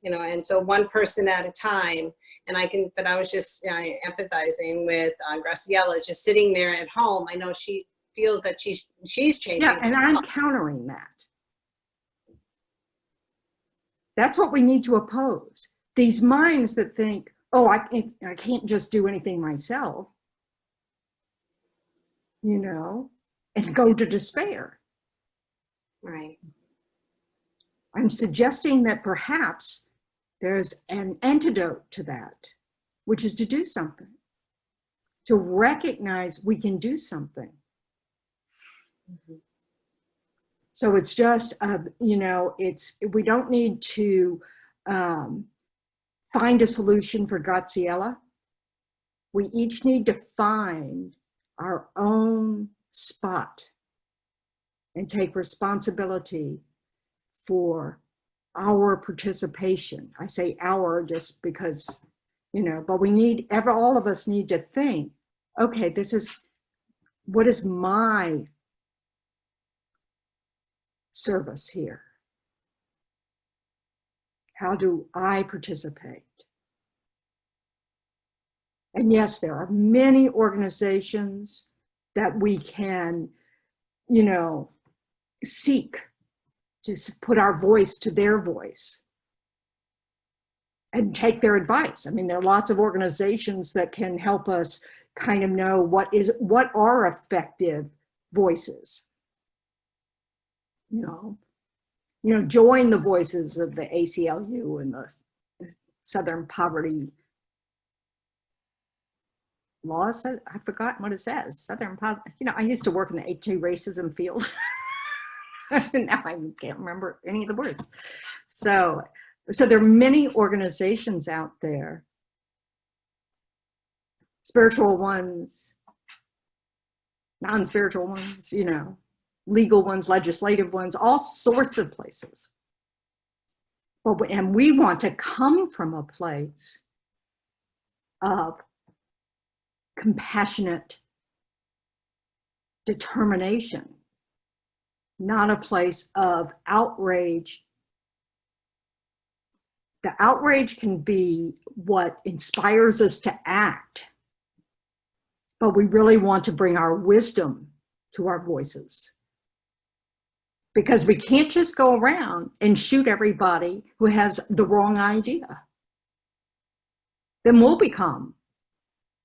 and so one person at a time. And but I was just empathizing with Graciela, just sitting there at home. I know she feels that she's changing. Yeah, and I'm countering that. That's what we need to oppose. These minds that think, oh, I can't just do anything myself, and go to despair. Right. I'm suggesting that perhaps there's an antidote to that, which is to do something, to recognize we can do something. Mm-hmm. So it's just, we don't need to find a solution for Graciela. We each need to find our own spot and take responsibility for our participation. I say our just because, but we need, all of us need to think, okay, what is my service here? How do I participate? And yes, there are many organizations that we can, you know, seek to put our voice to their voice and take their advice. I mean, there are lots of organizations that can help us kind of know what are effective voices. You know, join the voices of the ACLU and the Southern Poverty Laws. I've forgotten what it says. Southern Poverty. You know, I used to work in the anti-racism field. Now I can't remember any of the words. So there are many organizations out there, spiritual ones, non-spiritual ones, you know, legal ones, legislative ones, all sorts of places. And we want to come from a place of compassionate determination, not a place of outrage. The outrage can be what inspires us to act, but we really want to bring our wisdom to our voices, because we can't just go around and shoot everybody who has the wrong idea. Then we'll become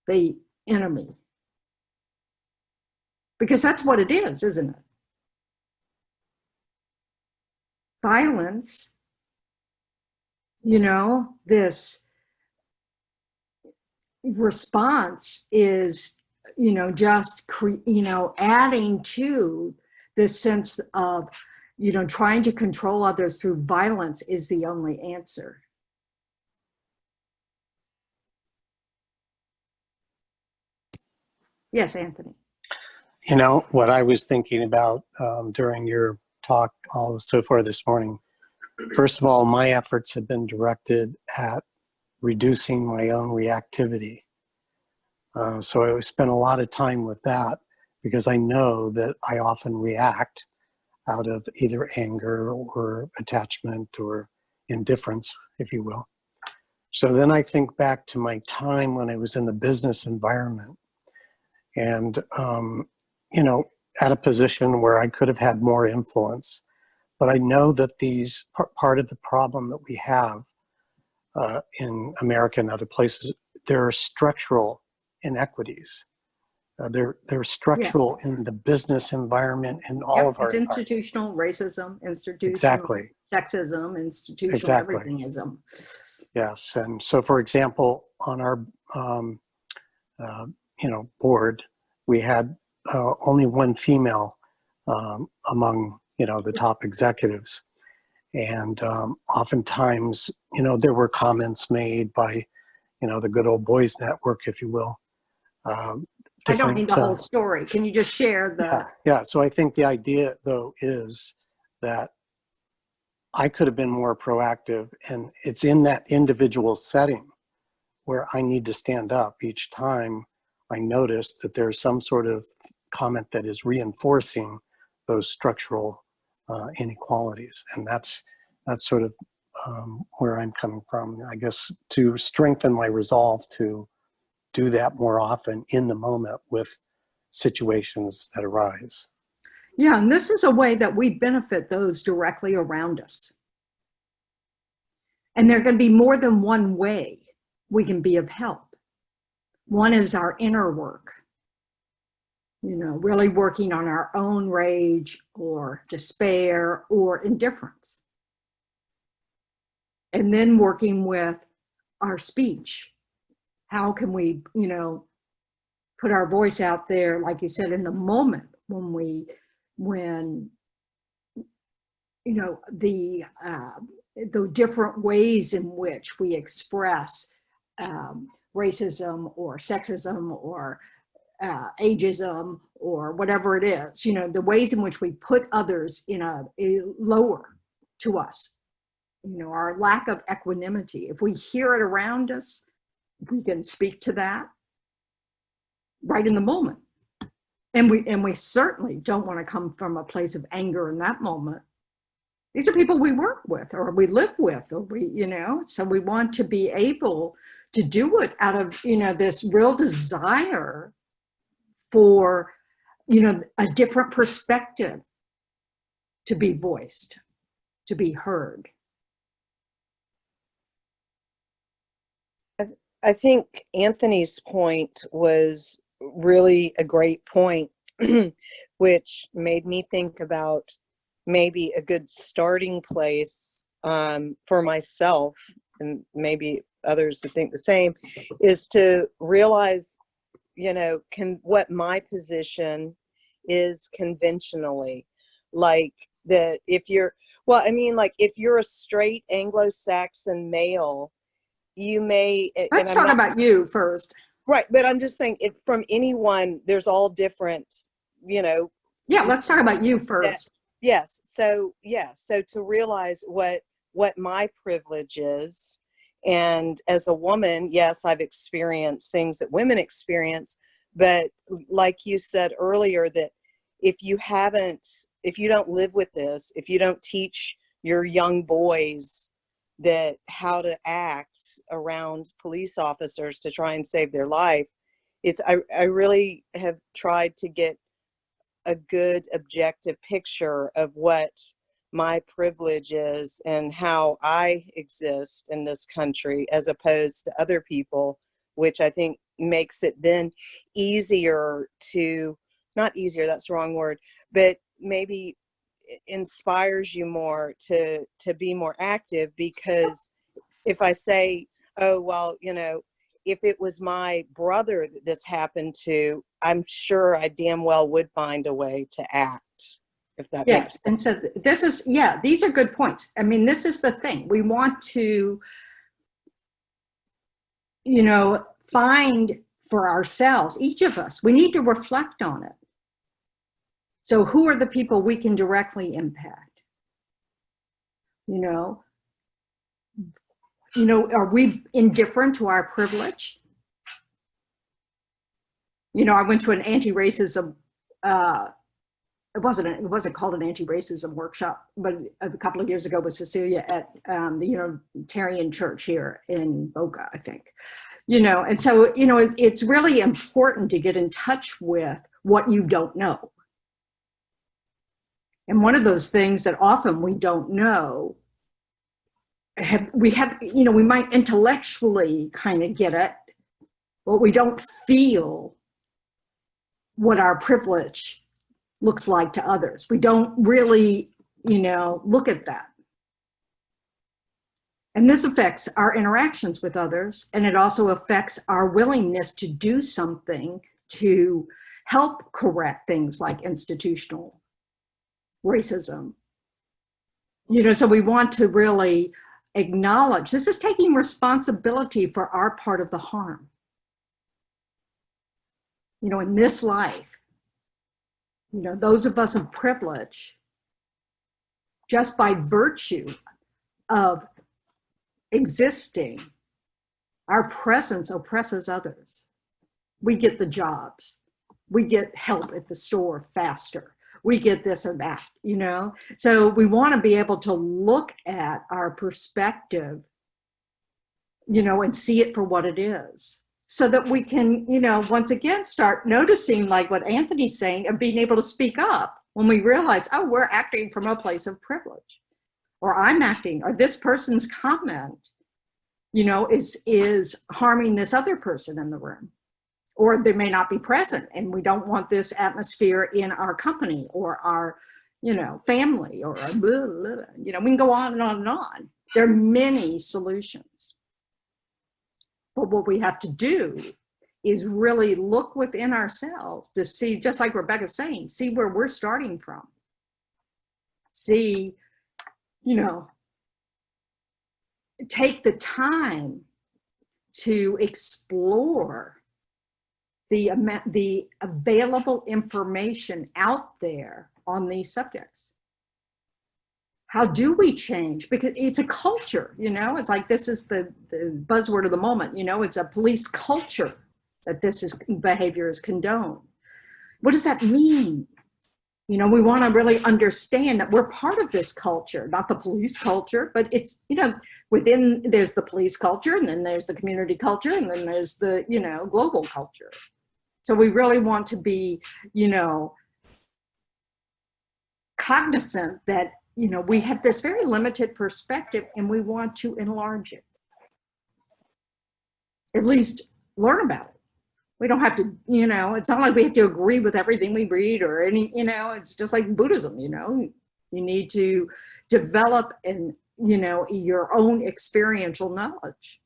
the enemy, because that's what it is, isn't it? Violence, you know, this response is, you know, just, you know, adding to this sense of, you know, trying to control others through violence is the only answer. Yes, Anthony. You know, what I was thinking about during your talk so far this morning, first of all, my efforts have been directed at reducing my own reactivity. So I spent a lot of time with that, because I know that I often react out of either anger or attachment or indifference, if you will. So then I think back to my time when I was in the business environment, and you know, at a position where I could have had more influence. But I know that these part of the problem that we have in America and other places, there are structural inequities. They're structural in the business environment and all of our It's institutional racism, institutional exactly. sexism, institutional Exactly. everythingism. Yes, and so for example, on our you know, board, we had only one female among, you know, the top executives. And oftentimes, you know, there were comments made by, you know, the good old boys network, if you will. I don't need the whole story. Can you just share the... Yeah, so I think the idea, though, is that I could have been more proactive, and it's in that individual setting where I need to stand up each time I notice that there's some sort of comment that is reinforcing those structural inequalities. And that's sort of where I'm coming from, I guess, to strengthen my resolve to do that more often in the moment with situations that arise. Yeah, and this is a way that we benefit those directly around us. And there are going to be more than one way we can be of help. One is our inner work, you know, really working on our own rage or despair or indifference. And then working with our speech. How can we, you know, put our voice out there, like you said, in the moment when you know, the different ways in which we express racism or sexism or ageism or whatever it is, you know, the ways in which we put others in a lower to us, you know, our lack of equanimity. If we hear it around us, we can speak to that right in the moment And we certainly don't want to come from a place of anger in that moment. These are people we work with or we live with, or so we want to be able to do it out of, this real desire for, a different perspective to be voiced, to be heard. I think Anthony's point was really a great point, which made me think about maybe a good starting place for myself, and maybe others would think the same, is to realize, what my position is conventionally. Like that if you're, if you're a straight Anglo-Saxon male, you may, Let's talk about you first. Right, but I'm just saying, if from anyone, there's all different, Yeah, let's talk about you first. Yes. So to realize what my privilege is, and as a woman, yes, I've experienced things that women experience, but like you said earlier, that if you don't live with this, if you don't teach your young boys that how to act around police officers to try and save their life, I really have tried to get a good objective picture of what my privilege is and how I exist in this country as opposed to other people, which I think makes it then easier to, not easier, that's the wrong word, but maybe inspires you more to be more active. Because if I say, oh, well, if it was my brother that this happened to, I'm sure I damn well would find a way to act, if that makes sense. And so this is, these are good points. I mean, this is the thing. We want to, find for ourselves, each of us, we need to reflect on it. So who are the people we can directly impact? Are we indifferent to our privilege? I went to an anti-racism, it wasn't called an anti-racism workshop, but a couple of years ago with Cecilia at the Unitarian Church here in Boca, I think. And so, it's really important to get in touch with what you don't know. And one of those things that often we don't know, we might intellectually kind of get it, but we don't feel what our privilege looks like to others. We don't really, look at that. And this affects our interactions with others, and it also affects our willingness to do something to help correct things like institutional racism. So we want to really acknowledge this is taking responsibility for our part of the harm. In this life, those of us of privilege, just by virtue of existing, our presence oppresses others. We get the jobs. We get help at the store faster. We get this or that, So we want to be able to look at our perspective, and see it for what it is. So that we can, once again, start noticing, like what Anthony's saying, of being able to speak up when we realize, oh, we're acting from a place of privilege, or I'm acting, or this person's comment, is harming this other person in the room, or they may not be present, and we don't want this atmosphere in our company or our, family, or blah, blah, blah. We can go on and on and on. There are many solutions. But what we have to do is really look within ourselves to see, just like Rebecca's saying, see where we're starting from. See, take the time to explore the available information out there on these subjects. How do we change? Because it's a culture, it's like, this is the buzzword of the moment, it's a police culture that behavior is condoned. What does that mean? You know, we want to really understand that we're part of this culture, not the police culture, but it's, you know, within, there's the police culture, and then there's the community culture, and then there's the, you know, global culture. So we really want to be, you know, cognizant that, you know, we have this very limited perspective and we want to enlarge it. At least learn about it. We don't have to, you know, it's not like we have to agree with everything we read or any, you know, it's just like Buddhism, you know, you need to develop and, you know, your own experiential knowledge.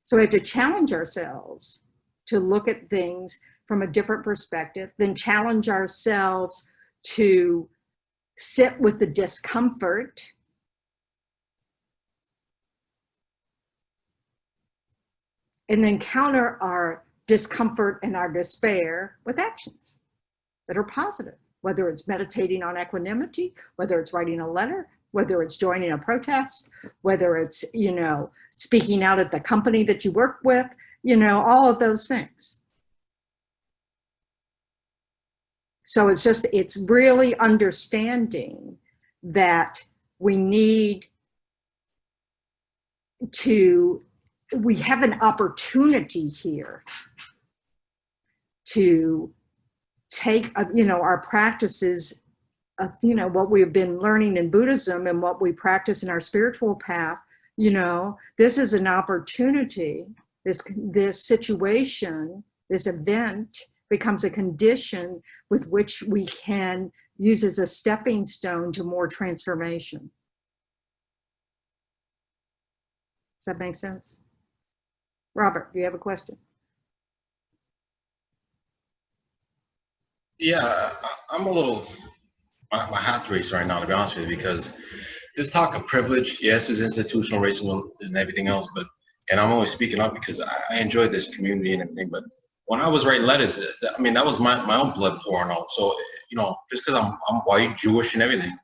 So we have to challenge ourselves to look at things from a different perspective, then challenge ourselves to sit with the discomfort and then counter our discomfort and our despair with actions that are positive, whether it's meditating on equanimity, whether it's writing a letter, whether it's joining a protest, whether it's, you know, speaking out at the company that you work with, you know, all of those things. So it's just, it's really understanding that we need to, we have an opportunity here to take, you know, our practices of, you know, what we've been learning in Buddhism and what we practice in our spiritual path. You know, this is an opportunity, this situation, this event becomes a condition with which we can use as a stepping stone to more transformation. Does that make sense? Robert, do you have a question? Yeah, I'm a little, my heart's racing right now, to be honest with you, because this talk of privilege, yes, is institutional racism and everything else, but, and I'm always speaking up because I enjoy this community and everything, but when I was writing letters, I mean, that was my own blood pouring out. So, you know, just because I'm white, Jewish, and everything,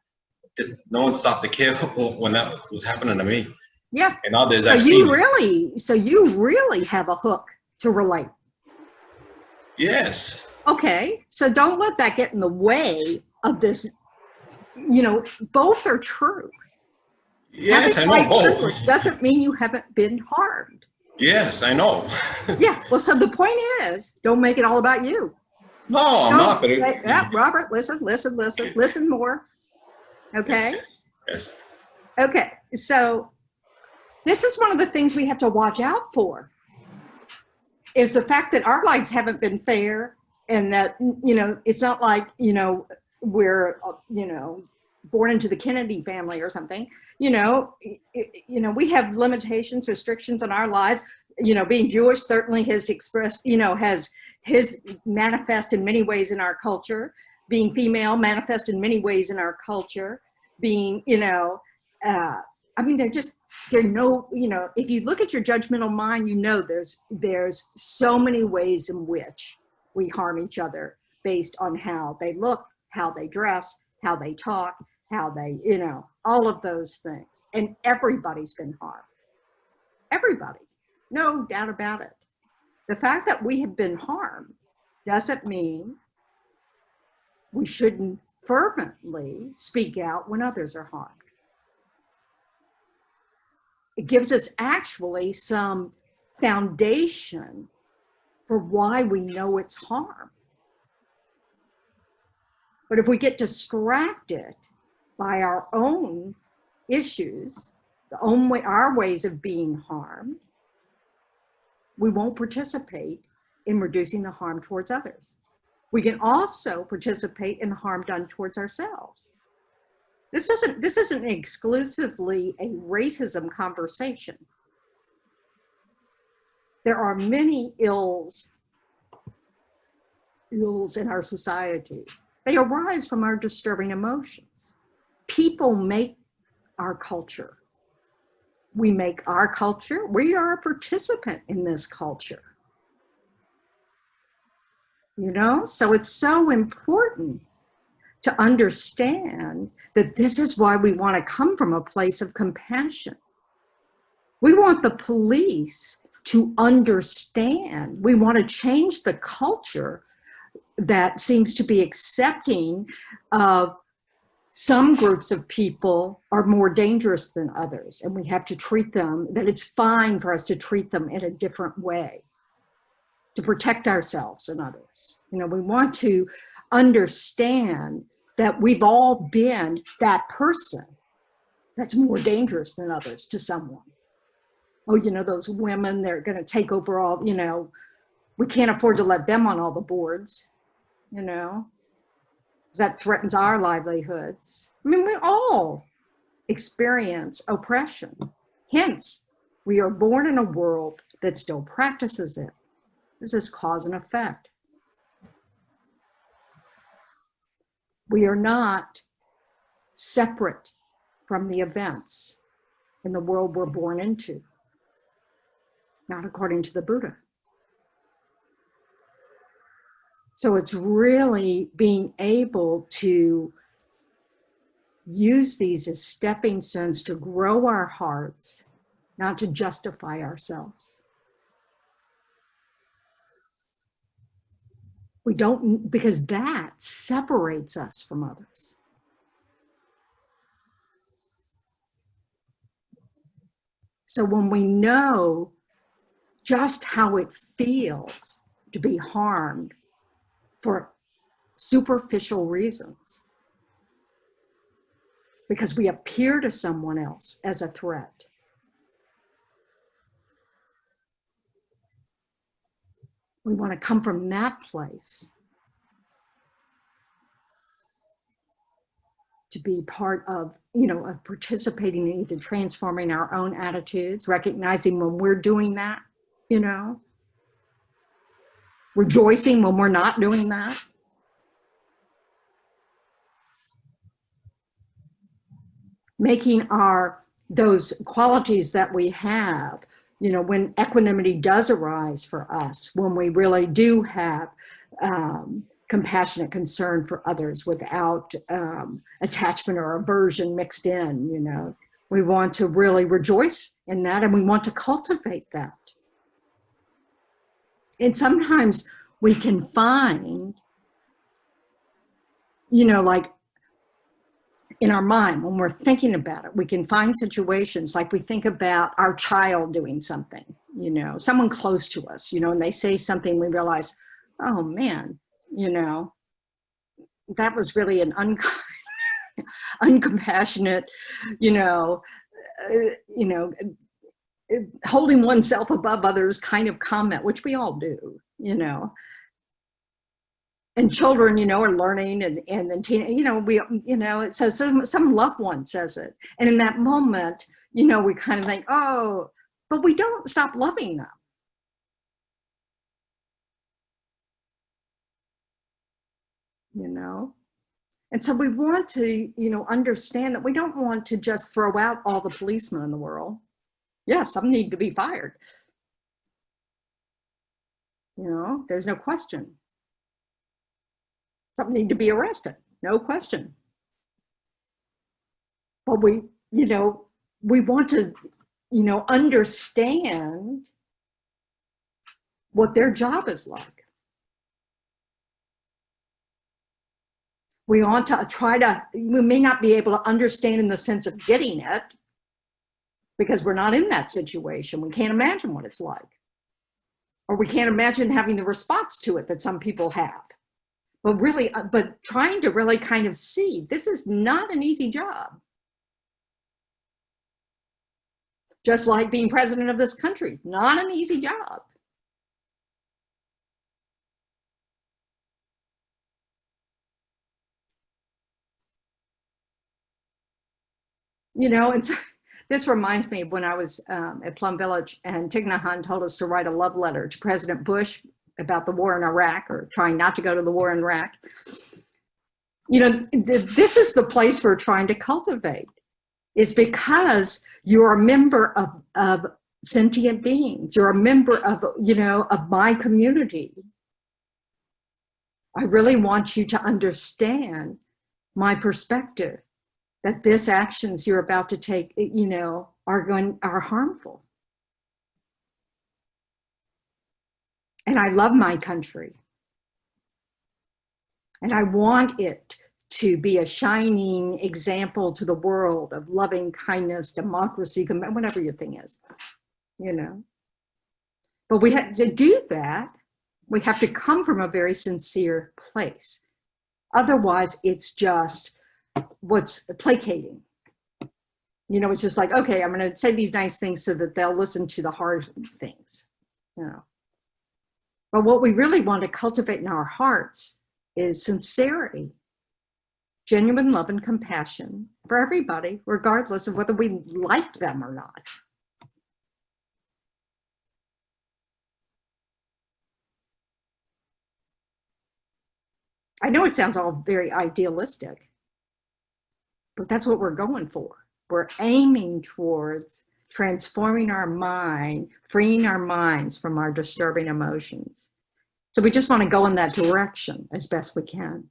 no one stopped to care when that was happening to me. Yeah. And others So I've seen. so you really have a hook to relate. Yes. Okay, so don't let that get in the way of this. You know, both are true. Yes, Having I know white both. privilege doesn't mean you haven't been harmed. Yes, I know. Yeah, well, so the point is, don't make it all about you. No, I'm not. But Yeah, Robert, listen more. Okay? Yes. Okay, so this is one of the things we have to watch out for, is the fact that our lives haven't been fair, and that, you know, it's not like, you know, we're, you know, born into the Kennedy family or something. You know, we have limitations, restrictions on our lives. You know, being Jewish certainly has expressed, you know, has his manifest in many ways in our culture. Being female manifest in many ways in our culture. Being, you know, I mean, they're no, you know, if you look at your judgmental mind, you know, there's so many ways in which we harm each other based on how they look, how they dress, how they talk, how they, you know, all of those things. And everybody's been harmed. Everybody, no doubt about it. The fact that we have been harmed doesn't mean we shouldn't fervently speak out when others are harmed. It gives us actually some foundation for why we know it's harm. But if we get distracted by our own issues, our ways of being harmed, we won't participate in reducing the harm towards others. We can also participate in the harm done towards ourselves. This isn't exclusively a racism conversation. There are many ills in our society. They arise from our disturbing emotions. People make our culture. We make our culture. We are a participant in this culture. You know, so it's so important to understand that this is why we want to come from a place of compassion. We want the police to understand. We want to change the culture that seems to be accepting of some groups of people are more dangerous than others, and we have to treat them, that it's fine for us to treat them in a different way to protect ourselves and others. You know, we want to understand that we've all been that person that's more dangerous than others to someone. Oh, you know, those women, they're going to take over all, you know, we can't afford to let them on all the boards, you know, because that threatens our livelihoods. I mean, we all experience oppression. Hence, we are born in a world that still practices it. This is cause and effect. We are not separate from the events in the world we're born into, not according to the Buddha. So it's really being able to use these as stepping stones to grow our hearts, not to justify ourselves. We don't, because that separates us from others. So when we know just how it feels to be harmed for superficial reasons, because we appear to someone else as a threat, we want to come from that place to be part of, you know, of participating in either transforming our own attitudes, recognizing when we're doing that, you know, rejoicing when we're not doing that. Making those qualities that we have, you know, when equanimity does arise for us, when we really do have compassionate concern for others without attachment or aversion mixed in, you know, we want to really rejoice in that, and we want to cultivate that. And sometimes we can find, you know, like in our mind, when we're thinking about it, we can find situations like we think about our child doing something, you know, someone close to us, you know, and they say something, we realize, oh man, you know, that was really an uncompassionate, you know, holding oneself above others kind of comment, which we all do, you know. And children, you know, are learning, and then you know, we, you know, so some loved one says it, and in that moment, you know, we kind of think, oh, but we don't stop loving them. You know, and so we want to, you know, understand that we don't want to just throw out all the policemen in the world. Yes, some need to be fired. You know, there's no question. Some need to be arrested, no question. But we, you know, we want to, you know, understand what their job is like. We want to try to, we may not be able to understand in the sense of getting it, because we're not in that situation. We can't imagine what it's like. Or we can't imagine having the response to it that some people have. But really, but trying to really kind of see, this is not an easy job. Just like being president of this country, it's not an easy job. You know, and so this reminds me of when I was at Plum Village, and Thich Nhat Hanh told us to write a love letter to President Bush about the war in Iraq, or trying not to go to the war in Iraq. You know, this is the place we're trying to cultivate, is because you're a member of sentient beings. You're a member of, you know, of my community. I really want you to understand my perspective, that this actions you're about to take, you know, are harmful. And I love my country. And I want it to be a shining example to the world of loving kindness, democracy, whatever your thing is, you know. But we have to do that. We have to come from a very sincere place. Otherwise, it's just what's placating. You know, it's just like, okay, I'm going to say these nice things so that they'll listen to the hard things, you know. But what we really want to cultivate in our hearts is sincerity, genuine love and compassion for everybody, regardless of whether we like them or not. I know it sounds all very idealistic, but that's what we're going for. We're aiming towards transforming our mind, freeing our minds from our disturbing emotions. So we just want to go in that direction as best we can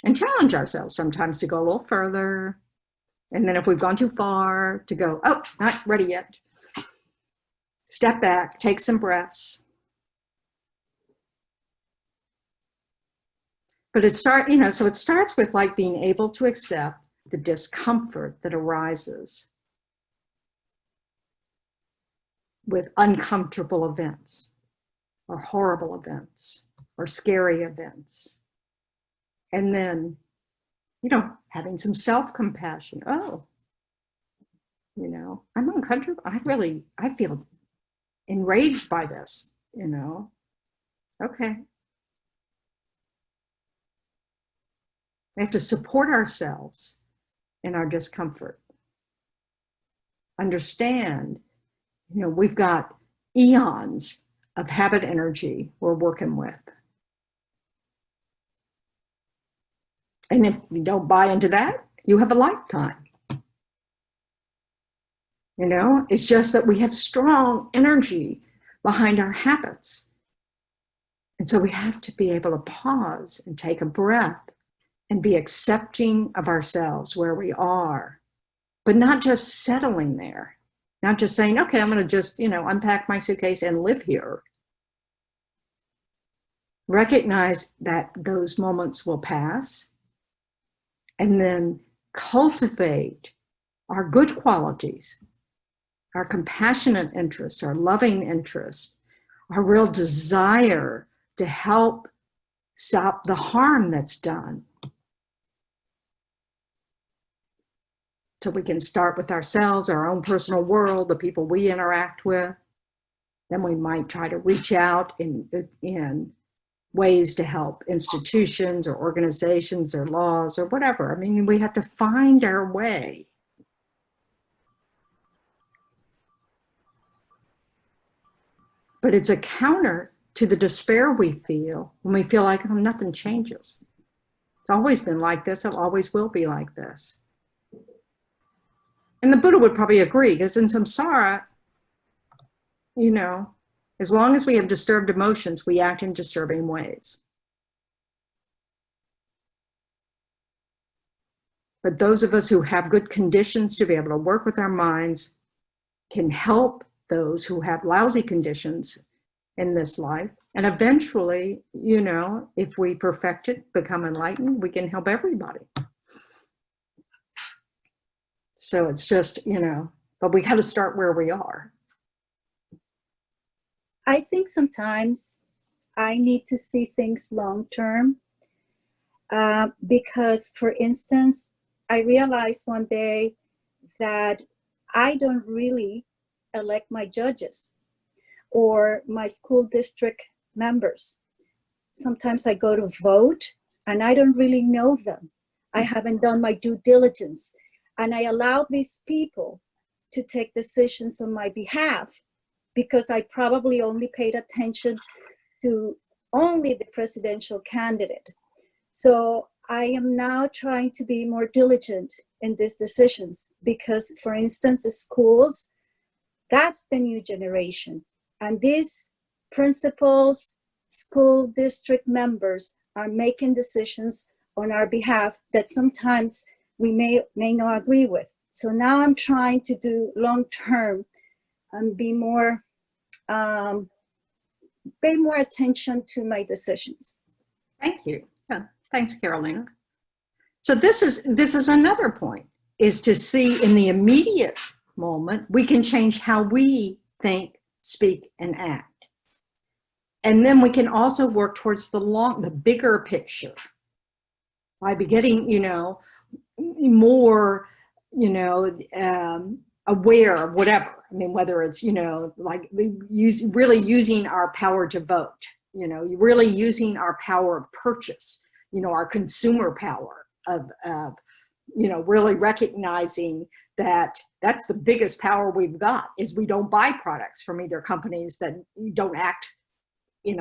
and challenge ourselves sometimes to go a little further. And then if we've gone too far, to go, oh, not ready yet. Step back, take some breaths. But it starts with like being able to accept the discomfort that arises with uncomfortable events or horrible events or scary events. And then, you know, having some self-compassion. Oh, you know, I'm uncomfortable. I feel enraged by this, you know. Okay. We have to support ourselves in our discomfort. Understand, you know, we've got eons of habit energy we're working with. And if you don't buy into that, you have a lifetime. You know, it's just that we have strong energy behind our habits. And so we have to be able to pause and take a breath and be accepting of ourselves where we are, but not just settling there, not just saying, okay, I'm going to just, you know, unpack my suitcase and live here. Recognize that those moments will pass and then cultivate our good qualities, our compassionate interests, our loving interests, our real desire to help stop the harm that's done. So we can start with ourselves, our own personal world, the people we interact with. Then we might try to reach out in ways to help institutions or organizations or laws or whatever. I mean, we have to find our way. But it's a counter to the despair we feel when we feel like, oh, nothing changes. It's always been like this. It always will be like this. And the Buddha would probably agree, because in samsara, you know, as long as we have disturbed emotions, we act in disturbing ways. But those of us who have good conditions to be able to work with our minds can help those who have lousy conditions in this life. And eventually, you know, if we perfect it, become enlightened, we can help everybody. So it's just, you know, but we got to start where we are. I think sometimes I need to see things long term because, for instance, I realized one day that I don't really elect my judges or my school district members. Sometimes I go to vote and I don't really know them. I haven't done my due diligence. And I allow these people to take decisions on my behalf because I probably only paid attention to only the presidential candidate. So I am now trying to be more diligent in these decisions because, for instance, the schools, that's the new generation. And these principals, school district members are making decisions on our behalf that sometimes we may not agree with. So now I'm trying to do long term and be more pay more attention to my decisions. Thank you. Yeah, thanks, Carolina. So this is another point, is to see in the immediate moment, we can change how we think, speak, and act. And then we can also work towards the bigger picture by getting, more, aware of whatever. I mean, whether it's, like really using our power to vote, really using our power of purchase, our consumer power of really recognizing that that's the biggest power we've got, is we don't buy products from either companies that don't act in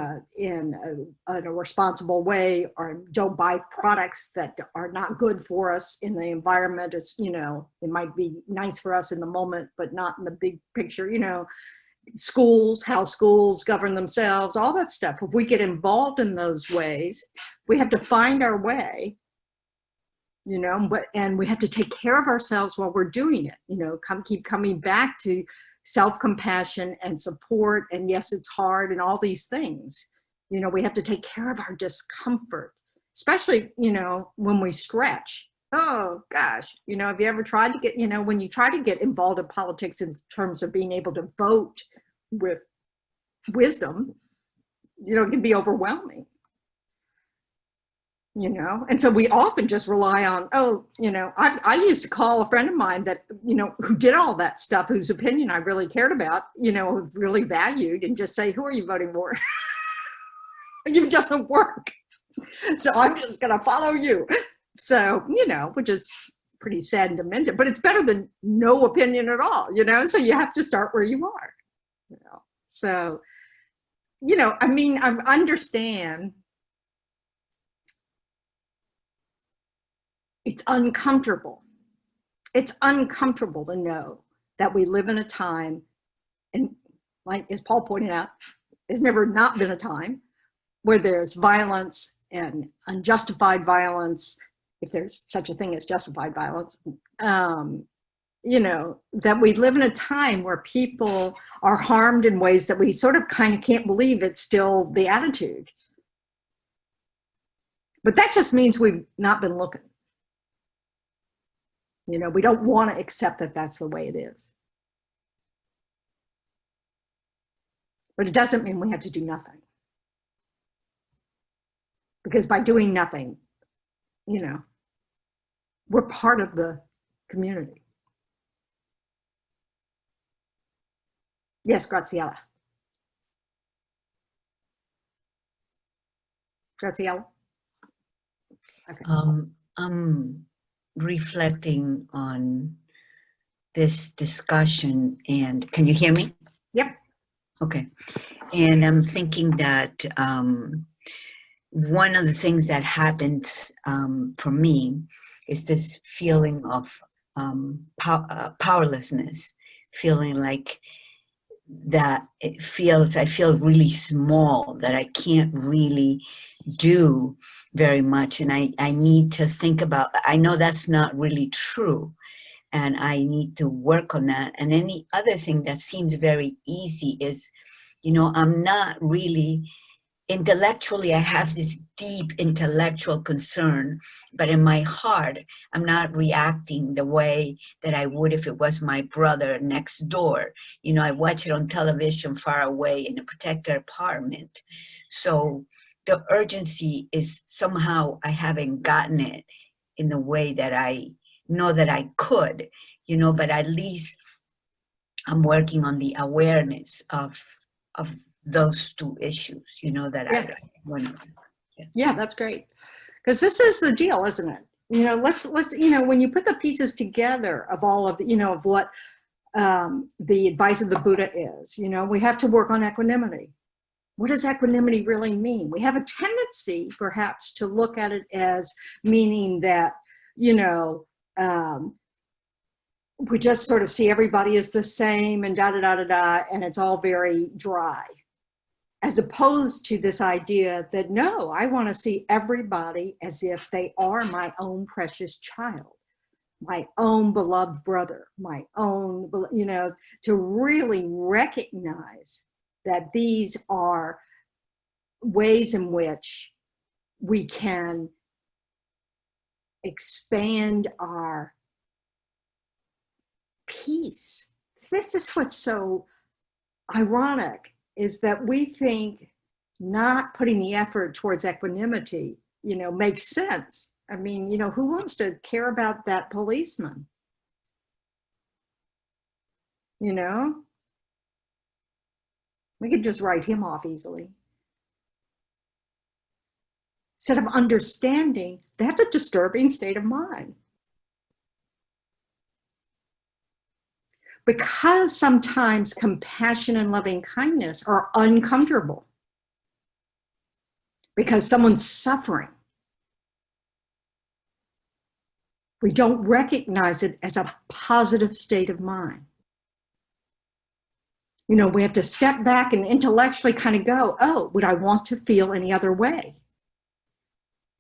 a responsible way, or don't buy products that are not good for us in the environment. It's, it might be nice for us in the moment, but not in the big picture. Schools, how schools govern themselves, all that stuff. If we get involved in those ways, we have to find our way, and we have to take care of ourselves while we're doing it. Keep coming back to self-compassion and support, and yes, it's hard, and all these things. We have to take care of our discomfort, especially when we stretch. Oh gosh, have you ever tried to get, when you try to get involved in politics in terms of being able to vote with wisdom, it can be overwhelming. And so we often just rely on, I used to call a friend of mine that, who did all that stuff, whose opinion I really cared about, really valued, and just say, who are you voting for? You've done work. So I'm just going to follow you. So, which is pretty sad and demented, but it's better than no opinion at all, so you have to start where you are, So, I understand it's uncomfortable. It's uncomfortable to know that we live in a time, and like as Paul pointed out, there's never not been a time where there's violence and unjustified violence, if there's such a thing as justified violence, that we live in a time where people are harmed in ways that we sort of kind of can't believe it's still the attitude. But that just means we've not been looking. We don't want to accept that that's the way it is. But it doesn't mean we have to do nothing. Because by doing nothing, we're part of the community. Yes, Graziella. Graziella? Okay. I'm reflecting on this discussion, and can you hear me? Yep. Okay. And I'm thinking that one of the things that happens for me is this feeling of powerlessness, feeling like that I feel really small, that I can't really do very much. And I need to think about, I know that's not really true, and I need to work on that. And any other thing that seems very easy is, I'm not really intellectually, I have this deep intellectual concern, but in my heart, I'm not reacting the way that I would if it was my brother next door. I watch it on television far away in a protected apartment. So the urgency is somehow I haven't gotten it in the way that I know that I could, but at least I'm working on the awareness of those two issues, that Yeah. I want to. Yeah, that's great. Because this is the deal, isn't it? Let's when you put the pieces together of all of of what the advice of the Buddha is, we have to work on equanimity. What does equanimity really mean? We have a tendency, perhaps, to look at it as meaning that, we just sort of see everybody as the same and da-da-da-da-da, and it's all very dry. As opposed to this idea that, no, I want to see everybody as if they are my own precious child, my own beloved brother, my own, to really recognize that these are ways in which we can expand our peace. This is what's so ironic, is that we think not putting the effort towards equanimity, makes sense. I mean, who wants to care about that policeman? We could just write him off easily. Instead of understanding, that's a disturbing state of mind. Because sometimes compassion and loving kindness are uncomfortable. Because someone's suffering. We don't recognize it as a positive state of mind. We have to step back and intellectually kind of go, oh, would I want to feel any other way?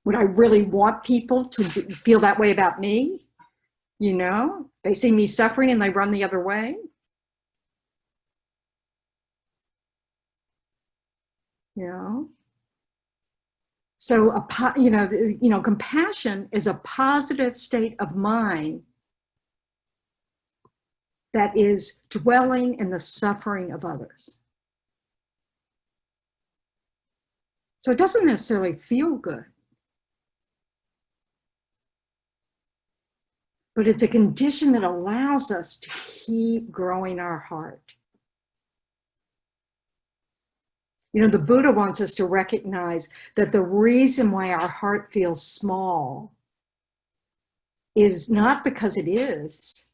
Would I really want people to feel that way about me? They see me suffering and they run the other way. So, compassion is a positive state of mind that is dwelling in the suffering of others. So it doesn't necessarily feel good, but it's a condition that allows us to keep growing our heart. The Buddha wants us to recognize that the reason why our heart feels small is not because it is,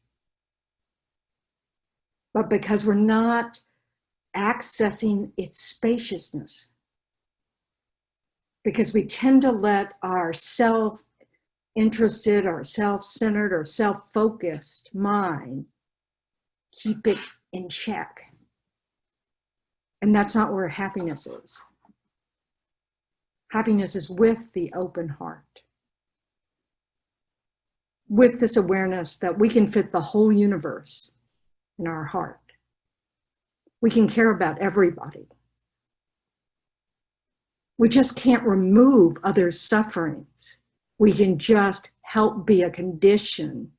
but because we're not accessing its spaciousness. Because we tend to let our self-interested or self-centered or self-focused mind keep it in check. And that's not where happiness is. Happiness is with the open heart. With this awareness that we can fit the whole universe in our heart. We can care about everybody. We just can't remove others' sufferings. We can just help be a condition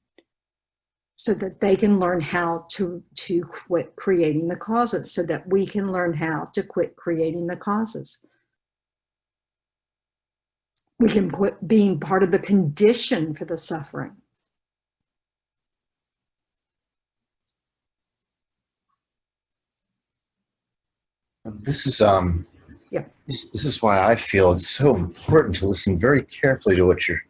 so that they can learn how to quit creating the causes, so that we can learn how to quit creating the causes. We can quit being part of the condition for the suffering. This is this is why I feel it's so important to listen very carefully to what you're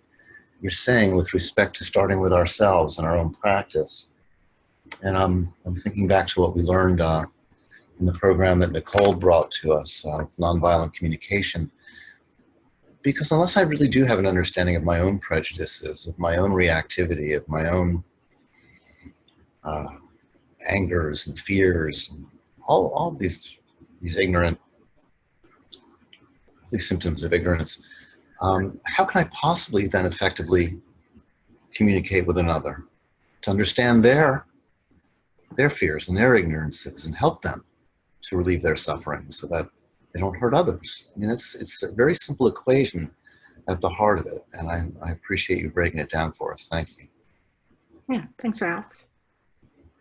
saying with respect to starting with ourselves and our own practice. And I'm thinking back to what we learned in the program that Nicole brought to us, nonviolent communication. Because unless I really do have an understanding of my own prejudices, of my own reactivity, of my own angers and fears, and all these ignorant, these symptoms of ignorance, how can I possibly then effectively communicate with another to understand their fears and their ignorances and help them to relieve their suffering so that they don't hurt others? I mean, it's a very simple equation at the heart of it, and I appreciate you breaking it down for us. Thank you. Yeah, thanks, Ralph.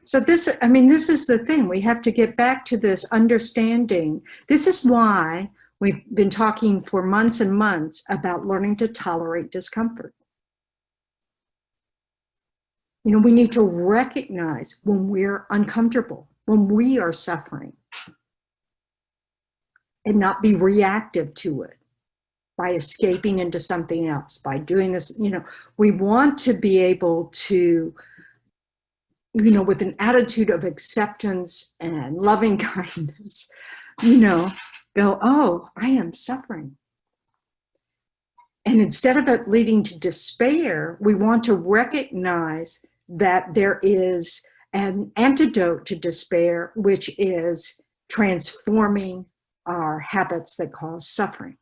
So this is the thing. We have to get back to this understanding. This is why we've been talking for months and months about learning to tolerate discomfort. We need to recognize when we're uncomfortable, when we are suffering, and not be reactive to it by escaping into something else, by doing this. We want to be able to, with an attitude of acceptance and loving kindness, go, oh, I am suffering. And instead of it leading to despair, we want to recognize that there is an antidote to despair, which is transforming our habits that cause suffering.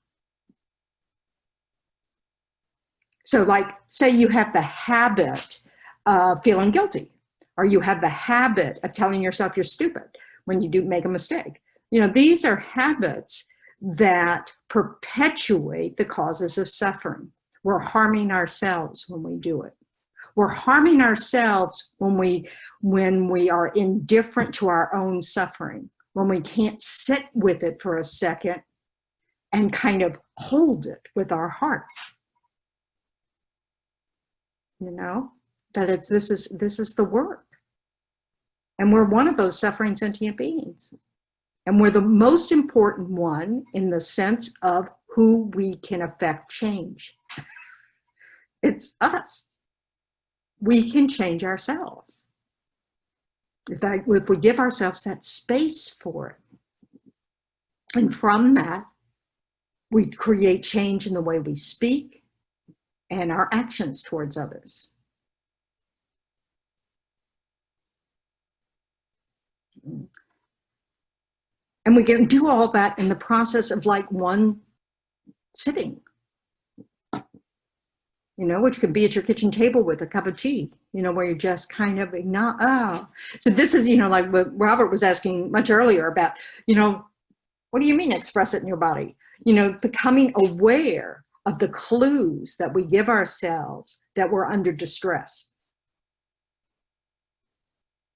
So like, say you have the habit of feeling guilty, or you have the habit of telling yourself you're stupid when you do make a mistake. These are habits that perpetuate the causes of suffering. We're harming ourselves when we do it. We're harming ourselves when we are indifferent to our own suffering, when we can't sit with it for a second and kind of hold it with our hearts. You know, that this is the work. And we're one of those suffering sentient beings. And we're the most important one in the sense of who we can affect change. It's us. We can change ourselves. If we give ourselves that space for it. And from that, we create change in the way we speak and our actions towards others. And we can do all that in the process of like one sitting, you know, which could be at your kitchen table with a cup of tea, you know, where you just kind of acknowledge, oh. So this is, you know, like what Robert was asking much earlier about, you know, what do you mean express it in your body? You know, becoming aware of the clues that we give ourselves that we're under distress.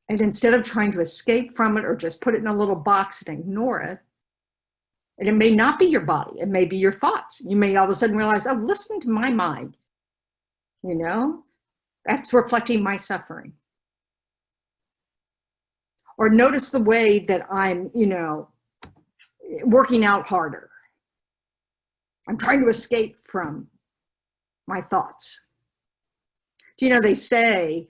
And instead of trying to escape from it or just put it in a little box and ignore it, and it may not be your body, it may be your thoughts. You may all of a sudden realize, oh, listen to my mind. You know, that's reflecting my suffering. Or notice the way that I'm, you know, working out harder. I'm trying to escape from my thoughts. Do you know, they say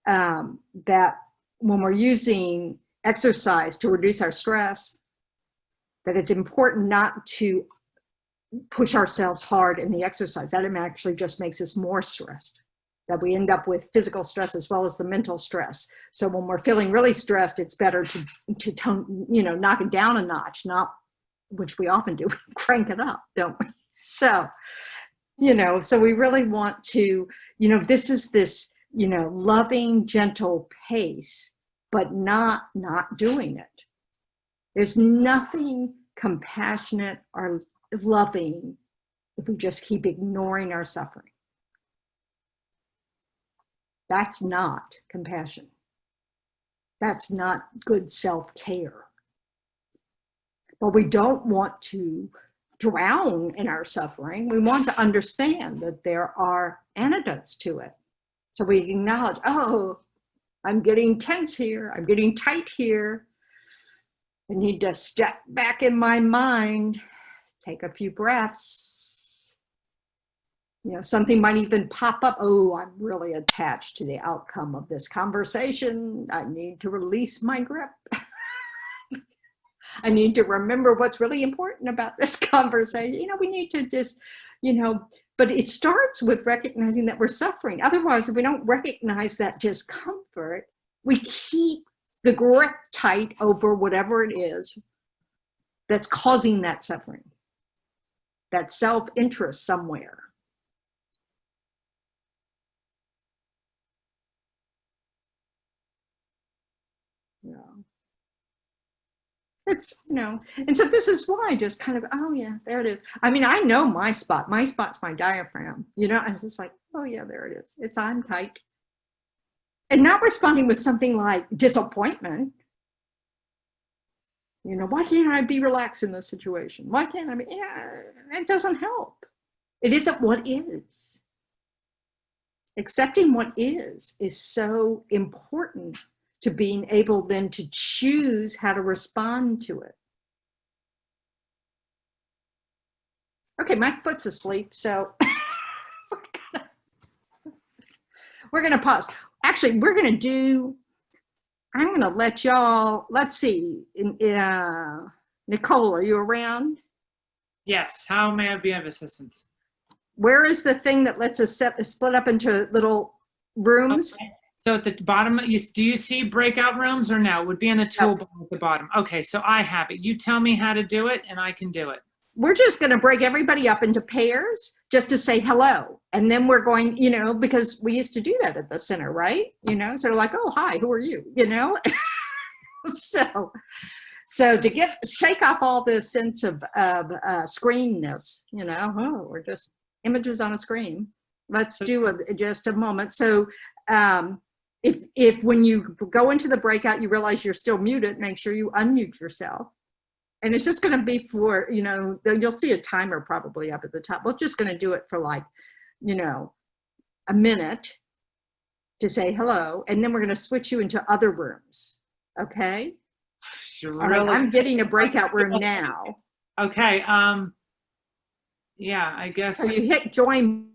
that when we're using exercise to reduce our stress, that it's important not to push ourselves hard in the exercise. That actually just makes us more stressed, that we end up with physical stress as well as the mental stress. So when we're feeling really stressed, it's better to tone, you know, knock it down a notch, not, which we often do, crank it up, don't we? So, you know, so we really want to, you know, this is this, you know, loving, gentle pace, but not doing it. There's nothing compassionate or loving if we just keep ignoring our suffering. That's not compassion. That's not good self-care. But we don't want to drown in our suffering. We want to understand that there are antidotes to it. So we acknowledge, oh, I'm getting tense here. I'm getting tight here. I need to step back in my mind, take a few breaths. You know, something might even pop up. Oh, I'm really attached to the outcome of this conversation. I need to release my grip. I need to remember what's really important about this conversation. You know, we need to just, you know, but it starts with recognizing that we're suffering. Otherwise, if we don't recognize that discomfort, we keep the grip tight over whatever it is that's causing that suffering, that self-interest somewhere. Yeah. It's, you know, and so this is why I just kind of, oh yeah, there it is. I mean, I know my spot. My spot's my diaphragm. You know, I'm just like, oh yeah, there it is. It's on tight. And not responding with something like disappointment. You know, why can't I be relaxed in this situation? Why can't I be? Yeah, it doesn't help. It isn't what is. Accepting what is so important to being able then to choose how to respond to it. Okay, my foot's asleep, so we're gonna pause. Actually, we're gonna do, I'm gonna let y'all, let's see, Nicole, are you around? Yes, how may I be of assistance? Where is the thing that lets us split up into little rooms? Okay. So at the bottom, do you see breakout rooms or no? It would be in the toolbar at the bottom. Okay, so I have it. You tell me how to do it and I can do it. We're just going to break everybody up into pairs just to say hello. And then we're going, you know, because we used to do that at the center, right? You know, sort of like, oh, hi, who are you? You know? So So to shake off all this sense of screenness, you know, oh, we're just images on a screen. Let's do just a moment. So if when you go into the breakout, you realize you're still muted, make sure you unmute yourself. And it's just going to be for, you know, you'll see a timer probably up at the top. We're just going to do it for like, you know, a minute to say hello. And then we're going to switch you into other rooms. Okay. You're All right, really, I'm getting a breakout room now. okay. Yeah, I guess. So you hit join.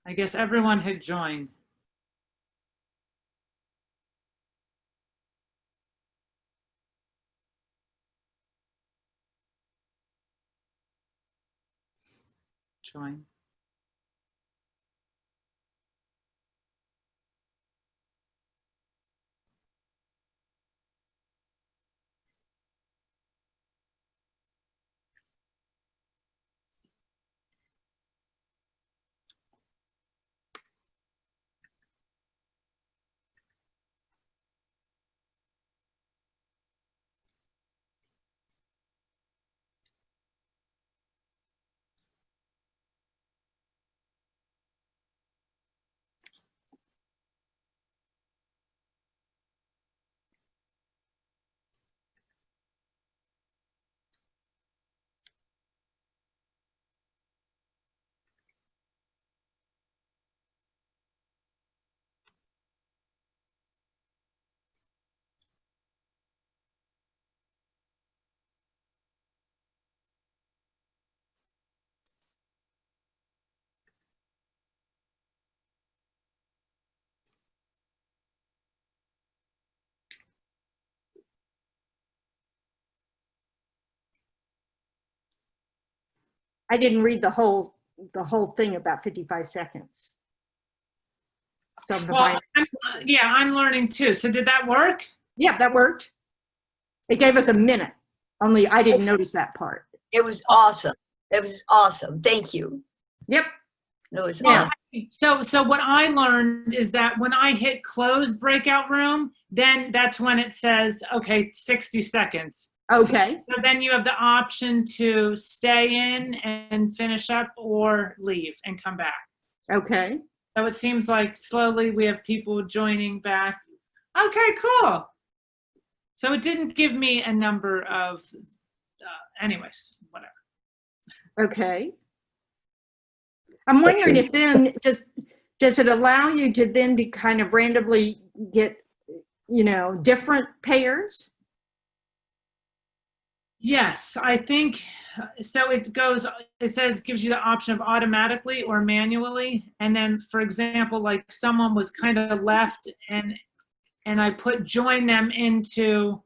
I guess everyone had joined. Join. I didn't read the whole thing about 55 seconds. So Well, I'm learning too. So did that work? Yeah, that worked. It gave us a minute. Only I didn't notice that part. It was awesome. It was awesome. Thank you. Yep. No, it's Yeah. awesome. So what I learned is that when I hit close breakout room, then that's when it says, okay, 60 seconds. Okay. So then you have the option to stay in and finish up or leave and come back. Okay. So it seems like slowly we have people joining back. Okay, cool. So it didn't give me a number of, anyways, whatever. Okay. I'm wondering if then does it allow you to then be kind of randomly get, you know, different pairs? Yes, I think so. It says gives you the option of automatically or manually. And then, for example, like someone was kind of left and I put join them into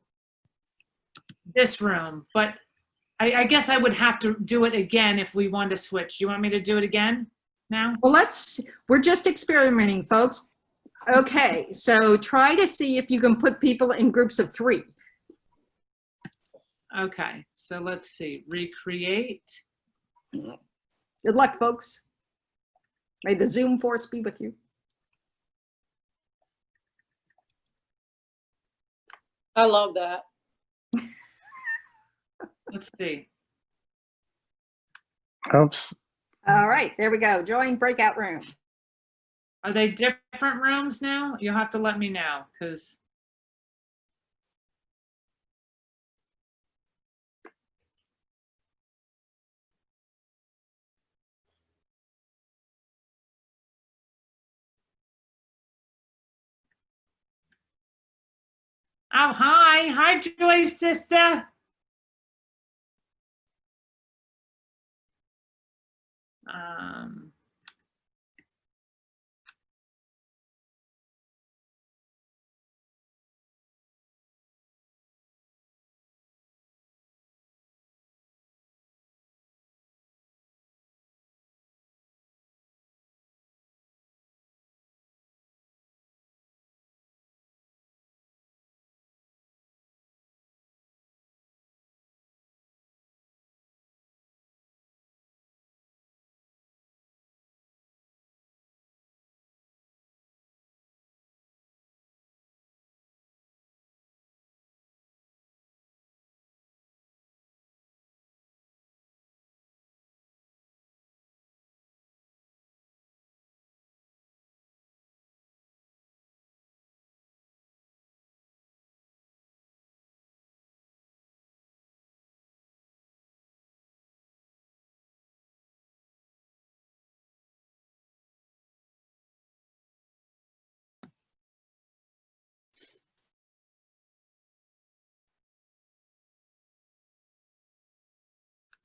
this room, but I guess I would have to do it again if we want to switch. You want me to do it again now? Well, we're just experimenting, folks. Okay, so try to see if you can put people in groups of 3. Okay, so let's see, recreate. Good luck, folks. May the Zoom force be with you. I love that. Let's see. Oops. All right, there we go. Join breakout room. Are they different rooms now? You'll have to let me know because. Oh, hi. Hi, Joy's sister.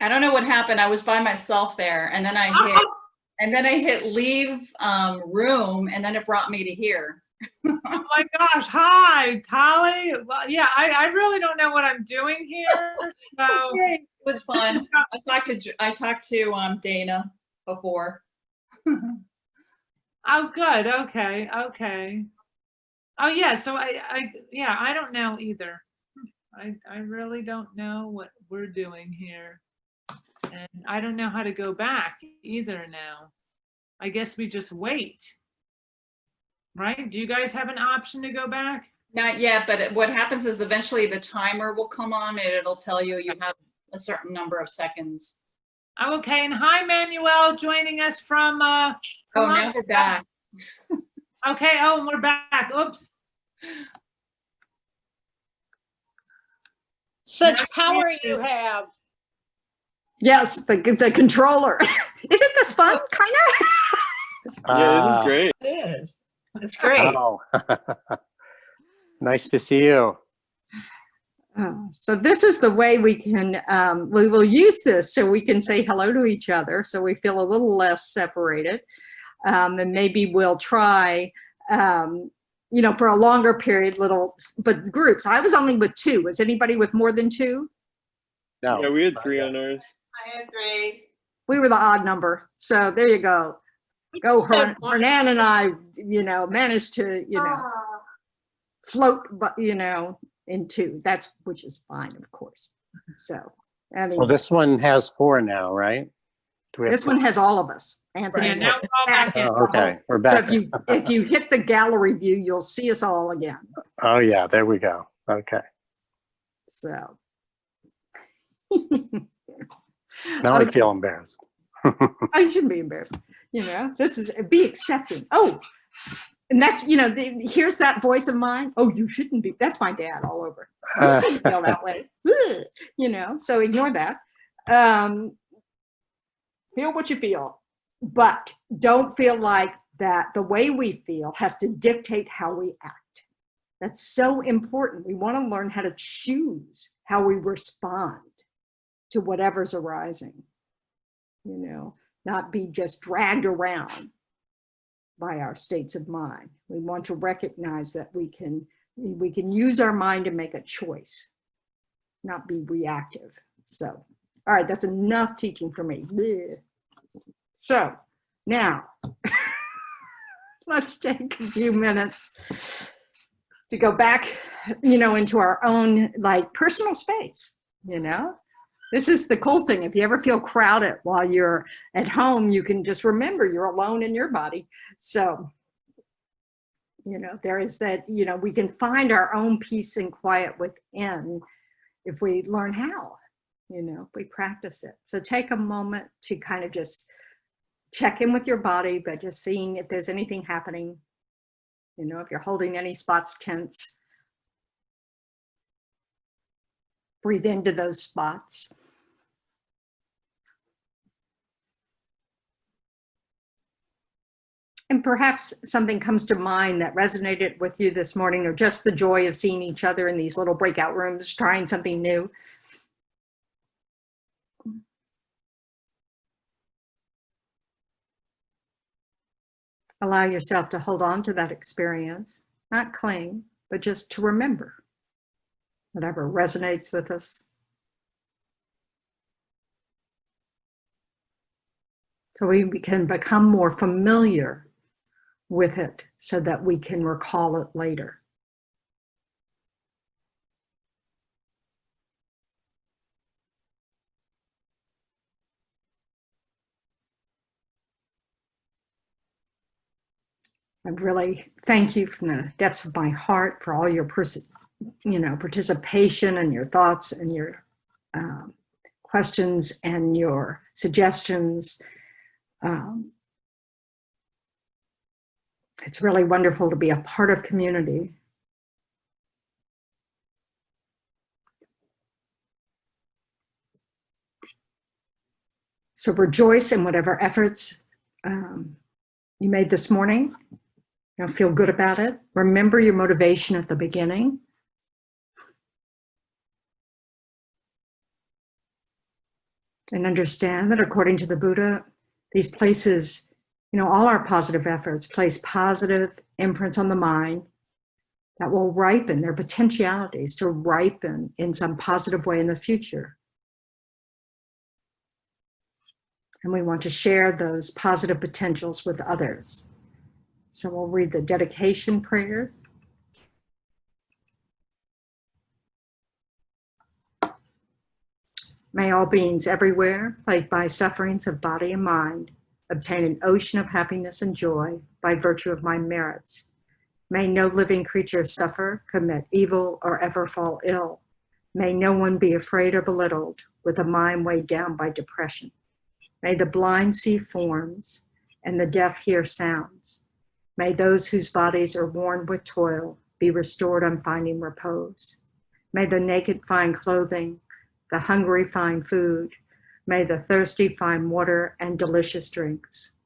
I don't know what happened. I was by myself there, and then I hit leave room, and then it brought me to here. Oh my gosh, hi, Holly. Well, yeah, I really don't know what I'm doing here. So Okay. It was fun. I talked to Dana before. oh, good. Okay, okay. Oh yeah, so I don't know either. I really don't know what we're doing here. And I don't know how to go back either now. I guess we just wait. Right? Do you guys have an option to go back? Not yet, but what happens is eventually the timer will come on and it'll tell you you have a certain number of seconds. Oh, okay. And hi, Manuel, joining us from Oh, now we're back. Okay. Oh, we're back. Oops. Such power you have. Yes, the controller. Isn't this fun? Kind of. Yeah, this is great. It is. It's great. Oh. Nice to see you. So this is the way we can, we will use this so we can say hello to each other, so we feel a little less separated. And maybe we'll try, you know, for a longer period, but groups. I was only with 2. Was anybody with more than 2? No. Yeah, we had 3 on ours. I agree. We were the odd number. So there you go. Hernan and I, you know, managed to, you know, float, but you know, in 2. Which is fine, of course. So, anyway. Well, this one has 4 now, right? This one has all of us. Anthony. Right, now we're all back in. Oh, okay, we're back. So if you hit the gallery view, you'll see us all again. Oh yeah, there we go. Okay. So. Now I feel embarrassed. I shouldn't be embarrassed. You know, be accepting. Oh, and that's, you know, here's that voice of mine. Oh, you shouldn't be. That's my dad all over. You shouldn't feel that way. You know, so ignore that. Feel what you feel, but don't feel like that the way we feel has to dictate how we act. That's so important. We want to learn how to choose how we respond to whatever's arising, you know, not be just dragged around by our states of mind. We want to recognize that we can use our mind to make a choice, not be reactive. So, all right, that's enough teaching for me. Blech. So now, let's take a few minutes to go back, you know, into our own like personal space, you know. This is the cool thing. If you ever feel crowded while you're at home, you can just remember you're alone in your body. So, you know, there is that, you know, we can find our own peace and quiet within if we learn how, you know, if we practice it. So take a moment to kind of just check in with your body by just seeing if there's anything happening, you know, if you're holding any spots tense. Breathe into those spots. And perhaps something comes to mind that resonated with you this morning, or just the joy of seeing each other in these little breakout rooms, trying something new. Allow yourself to hold on to that experience, not cling, but just to remember whatever resonates with us. So we can become more familiar with it so that we can recall it later. I really thank you from the depths of my heart for all your participation and your thoughts and your questions and your suggestions. It's really wonderful to be a part of community. So rejoice in whatever efforts you made this morning. You know, feel good about it. Remember your motivation at the beginning. And understand that according to the Buddha, these places, all our positive efforts place positive imprints on the mind that will ripen their potentialities to ripen in some positive way in the future. And we want to share those positive potentials with others. So we'll read the dedication prayer. May all beings everywhere, plagued by sufferings of body and mind, obtain an ocean of happiness and joy by virtue of my merits. May no living creature suffer, commit evil, or ever fall ill. May no one be afraid or belittled with a mind weighed down by depression. May the blind see forms and the deaf hear sounds. May those whose bodies are worn with toil be restored on finding repose. May the naked find clothing, the hungry find food. May the thirsty find water and delicious drinks.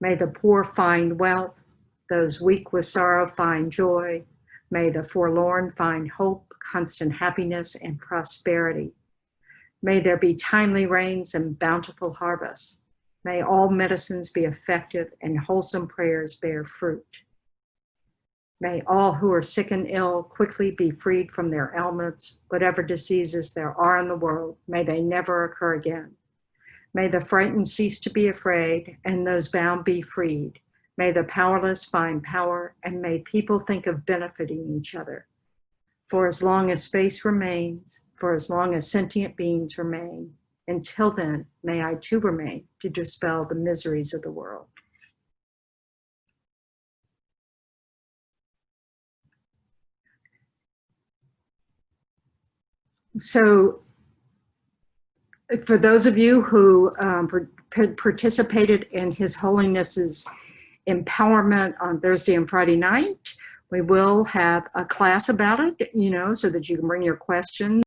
May the poor find wealth, those weak with sorrow find joy. May the forlorn find hope, constant happiness, and prosperity. May there be timely rains and bountiful harvests. May all medicines be effective and wholesome prayers bear fruit. May all who are sick and ill quickly be freed from their ailments, whatever diseases there are in the world, may they never occur again. May the frightened cease to be afraid and those bound be freed. May the powerless find power and may people think of benefiting each other. For as long as space remains, for as long as sentient beings remain, until then, may I too remain to dispel the miseries of the world. So for those of you who participated in His Holiness's empowerment on Thursday and Friday night, we will have a class about it, so that you can bring your questions.